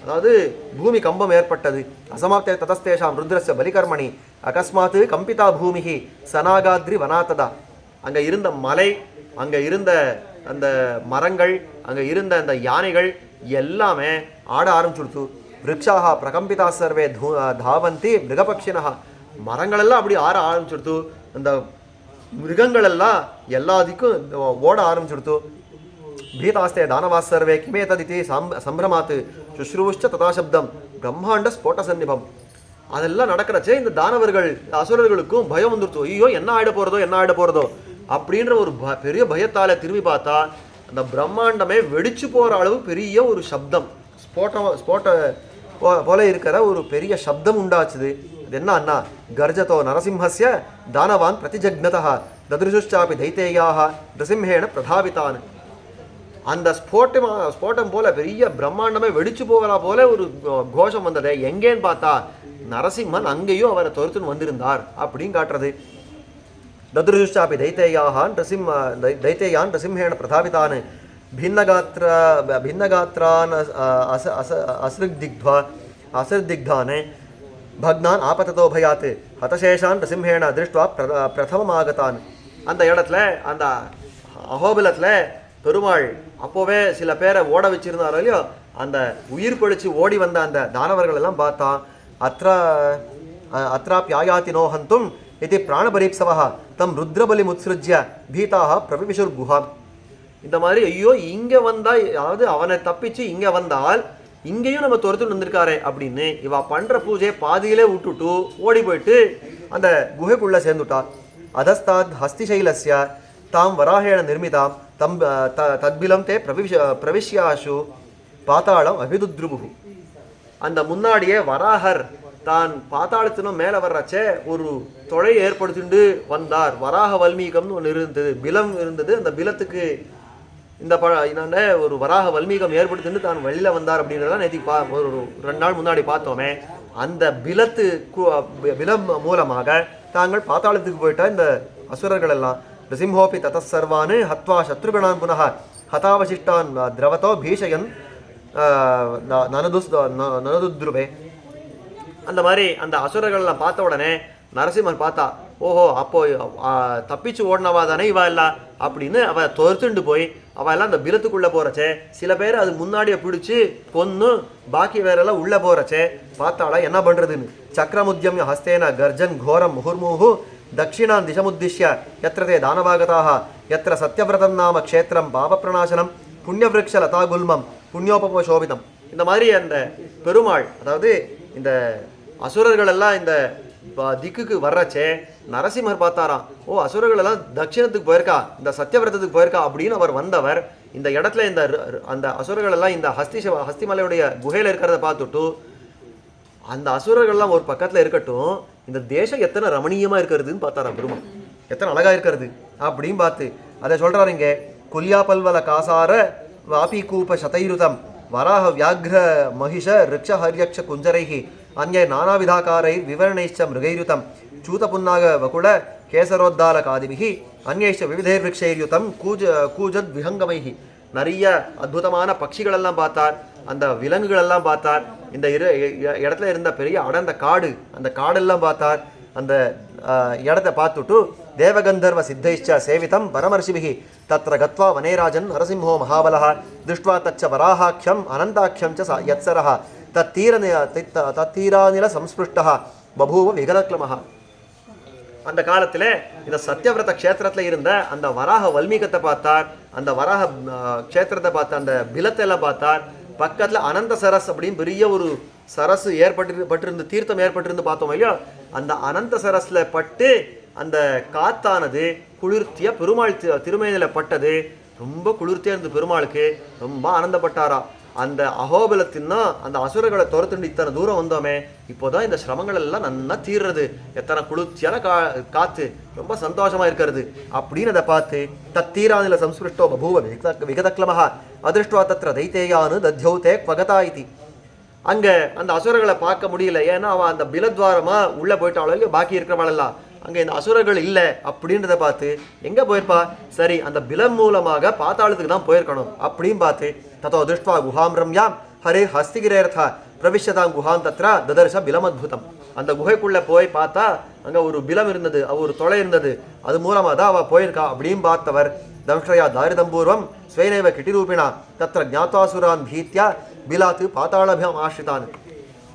அதாவது பூமி கம்பம் ஏற்பட்டது. அசமாப்தே ததஸ்தேஷாம் ருத்ரஸ்ய பலிகர்மணி அகஸ்மாத் கம்பிதா பூமிஹி சனாகாத்ரி வனாத்ததா. அங்கே இருந்த மலை, அங்கே இருந்த அந்த மரங்கள், அங்கே இருந்த அந்த யானைகள் எல்லாமே ஆட ஆரம்பிச்சுடுத்து. விருட்சாக பிரகம்பிதா சர்வே தாவந்தி மிருகபக்ஷினா. மரங்களெல்லாம் அப்படி ஆட ஆரம்பிச்சுடுத்து. அந்த மிருகங்கள் எல்லாம் எல்லாத்துக்கும் ஓட ஆரம்பிச்சுடுத்து. பீதாஸ்தே தானவாஸ் சர்வே கிமே ததிதி சம்பிரமாத்து சுஷ்ரூஷ்ச ததா சப்தம் பிரம்மாண்ட ஸ்போட்ட சன்னிபம். அதெல்லாம் நடக்கிறச்சே இந்த தானவர்கள் அசுரர்களுக்கும் பயம் வந்துருச்சு. ஐயோ என்ன ஆகிட போகிறதோ அப்படின்ற ஒரு பெரிய பயத்தால் திரும்பி பார்த்தா அந்த பிரம்மாண்டமே வெடிச்சு போகிற அளவு பெரிய ஒரு சப்தம், ஸ்போட்ட போல இருக்கிற ஒரு பெரிய சப்தம் உண்டாச்சுது. இது என்ன அண்ணா? கர்ஜதோ நரசிம்ஹஸ்ய தானவான் பிரதிஜக்னதா ததிருஷாபி தைத்தேயாக நரசிம்ஹேன பிரதாபித்தான். அந்த ஸ்போட்டம் போல பெரிய பிரம்மாண்டமே வெடிச்சு போகிறா போல ஒரு கோஷம் வந்ததே. எங்கேன்னு பார்த்தா நரசிம்மன் அங்கேயும் அவரை துரத்துன்னு வந்திருந்தார் அப்படின்னு காட்டுறது. ததிருஷாபி தைத்தேயான் நரசிம்ஹேன பிரதாபித்தான் भिन्नगात्रान् असृग्दिग्धान् भग्नान् आपततो भयात् हतशेषान् नृसिंहेण दृष्ट्वा प्रथममागतान्. அந்த இடத்துல அந்த அஹோபிலத்தில் பெருமாள் அப்போவே சில பேரை ஓட வச்சிருந்தாரோ இல்லையோ, அந்த உயிர் பழிச்சு ஓடி வந்த அந்த தானவர்கள் எல்லாம் பார்த்தா அத்ராப்யாயாதி நோஹந்தும் இது பிராணபரீப்சவः தம் ருத்ரபலி முத்ஸ்ருஜ்ய பீதாக பிரவிவிஷுர் குஹாம். இந்த மாதிரி ஐயோ இங்கே வந்தால், அதாவது அவனை தப்பிச்சு இங்கே வந்தால் இங்கேயும் நம்ம துரத்துட்டு வந்திருக்காரே அப்படின்னு இவ பண்ணுற பூஜையை பாதியிலே விட்டுட்டு ஓடி போயிட்டு அந்த குகைக்குள்ளே சேர்ந்துட்டா. அதஸ்தாத் ஹஸ்திசைலஸ்ய தாம் வராகேண நிர்மிதாம் தம் தத்பிலம் தே பிரவிஷ்யாஷு பாத்தாளம் அபிதுத்ருபு. அந்த முன்னாடியே வராகர் தான் பாத்தாளத்தினும் மேலே வர்றச்சே ஒரு தொலை ஏற்படுத்திட்டு வந்தார். வராக வல்மீகம்னு ஒன்று இருந்தது, பிலம் இருந்தது. அந்த பிலத்துக்கு இந்த ஒரு வராக வல்மீகம் ஏற்படுத்திட்டு தான் வெளியில் வந்தார் அப்படின்றதான் நேற்று ஒரு 2 நாள் முன்னாடி பார்த்தோமே. அந்த பிலம் மூலமாக தாங்கள் பாத்தாளத்துக்கு போயிட்டா இந்த அசுரர்கள் எல்லாம். நரசிம்ஹோபி தத்தசர்வான் ஹத்வா சத்ருகணான் புனः ஹதாவசிஷ்டான் திரவத்தோ பீஷயன் நனதுத்ருவே. அந்த மாதிரி அந்த அசுரர்கள்லாம் பார்த்த உடனே நரசிம்மன் பார்த்தா, ஓஹோ அப்போ தப்பிச்சு ஓடினவா தானே இவா எல்லாம் அப்படின்னு அவ துரத்துண்டு போய் அவ எல்லாம் அந்த பிலத்துக்குள்ளே போகிறச்சே சில பேர் அது முன்னாடியே பிடிச்சி கொன்று பாக்கி வேறெல்லாம் உள்ளே போகிறச்சே பார்த்தாளா என்ன பண்ணுறதுன்னு. சக்கரமுத்தியம்ய ஹஸ்தேன கர்ஜன் கோரம் முகுர்முஹு தட்சிணான் திசமுத்திஷ்ய யத்ரதே தானவாகதாக யத்ர சத்யவிரதம் நாம க்ஷேத்திரம் பாபப்பிரணாசனம் புண்ணியவிருக்ஷ லதாகுல்மம் புண்ணியோபசோபிதம். இந்த மாதிரி அந்த பெருமாள், அதாவது இந்த அசுரர்கள் எல்லாம் இந்த திக்குக்கு வர்றச்சே நரசிம்மர் பார்த்தாராம், ஓ அசுரர்கள் எல்லாம் தட்சிணத்துக்கு போயிருக்கா, இந்த சத்தியவிரதத்துக்கு போயிருக்கா அப்படின்னு அவர் வந்தவர் இந்த இடத்துல இந்த அந்த அசுரர்கள் எல்லாம் இந்த ஹஸ்திமலையுடைய குகையில் இருக்கிறத பார்த்துட்டு அந்த அசுரர்கள்லாம் ஒரு பக்கத்தில் இருக்கட்டும், இந்த தேசம் எத்தனை ரமணீயமாக இருக்கிறதுன்னு பார்த்தாராம் பெருமாள், எத்தனை அழகாக இருக்கிறது அப்படின்னு பார்த்து அதை சொல்கிறாரு இங்கே. குல்யா பல்வல காசார வாபி கூப சதைருதம் வராக வியாக்ர மகிஷ ரிக்ஷ ஹரியக்ஷ குஞ்சரைஹி அந்நிய நானாவிதாக்காரை விவரணைச்ச மிருகைருதம் சூதபுன்னாக வகுல கேசரோத்தாலகாதிபிகி அந்நேஷ விவிதைர்விருக்ஷைர்யுதம் கூஜத் விஹங்கமைஹி. நிறைய அற்புதமான பட்சிகளெல்லாம் பார்த்தார், அந்த விலங்குகளெல்லாம் பார்த்தார், இந்த இடத்துல இருந்த பெரிய அடர்ந்த காடு, அந்த காடெல்லாம் பார்த்தார். அந்த இடத்தை பார்த்துட்டு தேவகந்தர்வ சித்தைச்ச சேவிதம் பரமர்ஷிபிஹி தத்ர கத்வா வனேராஜன் நரசிம்ஹோ மகாபலஹ திருஷ்ட்வா தச்ச வராஹாக்கியம் அனந்தாக்கியம் ச யத்சரஹ தத்தீராநில சம்ஸ்பிருஷ்டஹ பபூவ விகலக்லமஹ. அந்த காலத்தில் இந்த சத்யவிரத க்ஷேத்திரத்தில் இருந்த அந்த வராக வல்மீகத்தை பார்த்தார், அந்த வராக க்ஷேத்திரத்தை பார்த்தார், அந்த பிலத்தை எல்லாம் பார்த்தார். பக்கத்தில் அனந்த சரஸ் அப்படின்னு பெரிய ஒரு சரசு பட்டிருந்து தீர்த்தம் ஏற்பட்டிருந்து பார்த்தோம் இல்லையா, அந்த அனந்த சரஸில் பட்டு அந்த காத்தானது குளிர்த்தியாக பெருமாள் திருமேனியில் பட்டது. ரொம்ப குளிர்த்தியாக இருந்தது பெருமாளுக்கு, ரொம்ப ஆனந்தப்பட்டாரா. அந்த அகோபலத்தின்னா அந்த அசுரர்களை துரத்துண்டு இத்தனை தூரம் வந்தோமே, இப்போதான் இந்த சிரமங்கள் எல்லாம் நல்லா தீர்றது, எத்தனை குளிர்ச்சியான காத்து, ரொம்ப சந்தோஷமா இருக்கிறது அப்படின்னு அதை பார்த்து தத்தீராநில சம்ஸ்பிருஷ்டோ பபூவ விகதக்லமஹ அதிருஷ்டுவா தத்ர தைத்தேயானு தத்யௌதே குவகதா இதி. அங்கே அந்த அசுரர்களை பார்க்க முடியல, ஏன்னா அவன் அந்த பிலத்வாரமாக உள்ளே போயிட்டாளோ இல்லையோ பாக்கி இருக்கிறவாளெல்லாம், அங்கே இந்த அசுரர்கள் இல்லை அப்படின்றத பார்த்து எங்கே போயிருப்பா, சரி அந்த பிலம் மூலமாக பாத்தாளத்துக்கு தான் போயிருக்கணும் அப்படின்னு பார்த்து தத்தோ திருஷ்டுவா குஹாம் ரம்யாம் ஹரே ஹஸ்திகிரேர்த்தா பிரவிஷ்யதாம் குஹாம் தத்ரா ததர்ஷ பிலமத்புதம். அந்த குகைக்குள்ளே போய் பார்த்தா அங்கே ஒரு பிலம் இருந்தது, ஒரு தொலை இருந்தது, அது மூலமாக தான் அவள் போயிருக்கா அப்படின்னு பார்த்தவர் தம்ஷ்டயா தாரிதம்பூர்வம் ஸ்வைனைவ கிட்டிரூபிணா தத்ர ஜாத்தாசுரான் பீத்யா பிலாத்து பாத்தாளபியம் ஆஷ்ரிதான்.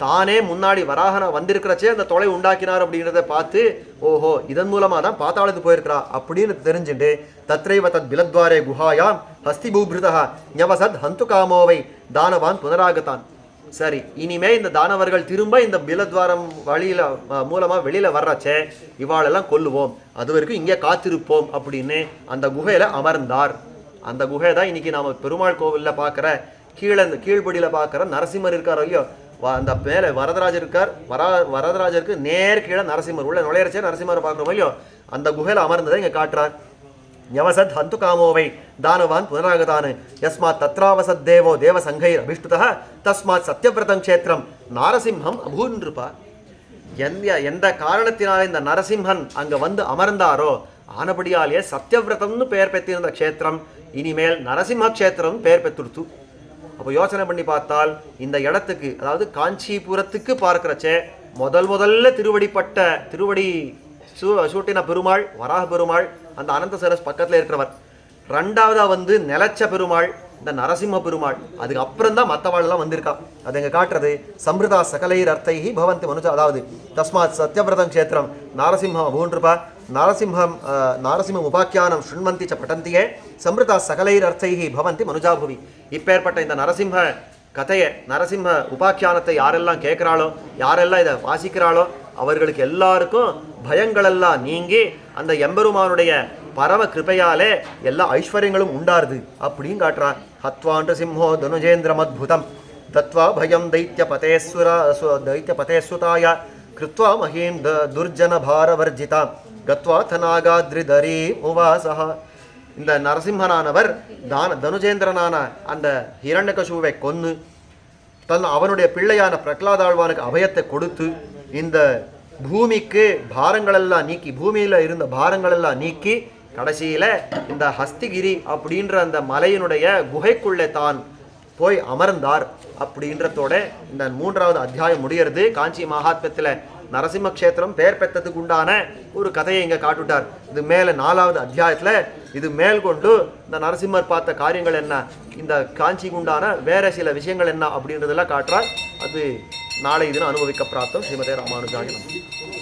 தானே முன்னாடி வராகன வந்திருக்கிறச்சே அந்த தொலை உண்டாக்கினார் அப்படிங்கிறத பார்த்து ஓஹோ இதன் மூலமாக தான் பாத்தாளத்துக்கு போயிருக்கிறா அப்படின்னு தெரிஞ்சுட்டு தத்ரைவ தத் பிலத்வாரே குஹாயாம் ஹஸ்திபூபிருதா ஞவசத் ஹந்து காமோவை தானவான் புனராகத்தான். சரி, இனிமே இந்த தானவர்கள் திரும்ப இந்த பிலத்வாரம் வழியில மூலமா வெளியில வர்றச்சே இவாளெல்லாம் கொல்லுவோம், அது வரைக்கும் இங்கே காத்திருப்போம் அப்படின்னு அந்த குகையில அமர்ந்தார். அந்த குகை தான் இன்னைக்கு நாம பெருமாள் கோவில்ல பார்க்குற கீழ்படியில பார்க்குற நரசிம்மர் இருக்காரோ இல்லையோ, அந்த மேலே வரதராஜர் இருக்கார். வரதராஜருக்கு நேர் கீழே நரசிம்மர் உள்ள நுழையரச்சே நரசிம்மரை பார்க்குறோம் இல்லையோ, அந்த குகையில் அமர்ந்ததை இங்கே காட்டுறார். யவசத் ஹந்து காமோவை தானவான் புனராகதானு யஸ்மாத் தத்ராவசத் தேவோ தேவ சங்கைர் அபிஷ்டுதா தஸ்மாத் சத்யவிரதம் க்ஷேத்திரம் நாரசிம்ஹம் அபூன்ருப்பா. எந்த காரணத்தினால இந்த நரசிம்ஹன் அங்கே வந்து அமர்ந்தாரோ ஆனபடியாலேயே சத்யவிரதம்னு பெயர் பெற்றிருந்த க்ஷேத்திரம் இனிமேல் நரசிம்ம க்ஷேத்திரம் பெயர் பெற்றுடுத்து. அப்போ யோசனை பண்ணி பார்த்தால் இந்த இடத்துக்கு, அதாவது காஞ்சிபுரத்துக்கு பார்க்கிறச்சே முதல்ல திருவடி சூட்டின பெருமாள் வராக பெருமாள், அந்த அனந்த சரஸ் பக்கத்தில் இருக்கிறவர். ரெண்டாவதா வந்து நிலச்ச பெருமாள் இந்த நரசிம்ம பெருமாள், அதுக்கு அப்புறம் தான் மற்றவாள்லாம் வந்திருக்கா. அது எங்க காட்டுறது சம்பிரதா சகலைர் அர்த்தைஹி பவந்தி மனுஜா, அதாவது தஸ்மாத் சத்யவிரதம் க்ஷேத்திரம் நாரசிம்மம் அபூன்ருபா நாரசிம்மம் உபாக்கியானம் ஸ்ருண்வந்தி ச பட்டந்தியே சம்பிரதா சகலைர் அர்த்தைஹி பவந்தி மனுஜாபுவி. இப்பேற்பட்ட இந்த நரசிம்ம கதையை, நரசிம்ம உபாக்கியானத்தை யாரெல்லாம் கேட்குறாளோ, யாரெல்லாம் இதை வாசிக்கிறாளோ அவர்களுக்கு எல்லாருக்கும் பயங்களெல்லாம் நீங்கி அந்த எம்பெருமானுடைய பரம கிருபையாலே எல்லா ஐஸ்வர்யங்களும் உண்டாருது அப்படின்னு காட்டுறான். ஹத்வாண்டு சிம்ஹோ தனுஜேந்திரம் அத்புதம் தத்வா பயம் தைத்தியபதேஸ்வதாய கிருத்வா மஹீம் துர்ஜன பாரவர்ஜிதா கத்வா தனாகாத்ரிதரீ உவாசஹ. இந்த நரசிம்மனானவர் தனுஜேந்திரனான அந்த ஹிரண்யகசுவை கொன்னு அவனுடைய பிள்ளையான பிரகலாதாழ்வானுக்கு அபயத்தை கொடுத்து இந்த பூமிக்கு பாரங்களெல்லாம் நீக்கி, பூமியில் இருந்த பாரங்களெல்லாம் நீக்கி கடைசியில் இந்த ஹஸ்திகிரி அப்படின்ற அந்த மலையினுடைய குகைக்குள்ளே தான் போய் அமர்ந்தார் அப்படின்றதோட இந்த 3வது அத்தியாயம் முடியறது. காஞ்சி மகாத்மியத்தில் நரசிம்ம க்ஷேத்திரம் பெயர் பெற்றதுக்கு உண்டான ஒரு கதையை இங்கே காட்டுட்டார். இது மேலே 4வது அத்தியாயத்தில் இது மேல் கொண்டு இந்த நரசிம்மர் பார்த்த காரியங்கள் என்ன, இந்த காஞ்சிக்கு உண்டான வேற சில விஷயங்கள் என்ன அப்படின்றதெல்லாம் காட்டுறார். அது நாளை தினம் அனுபவிக்க பிராப்தம். ஸ்ரீமதே ராமானுஜாய நமः.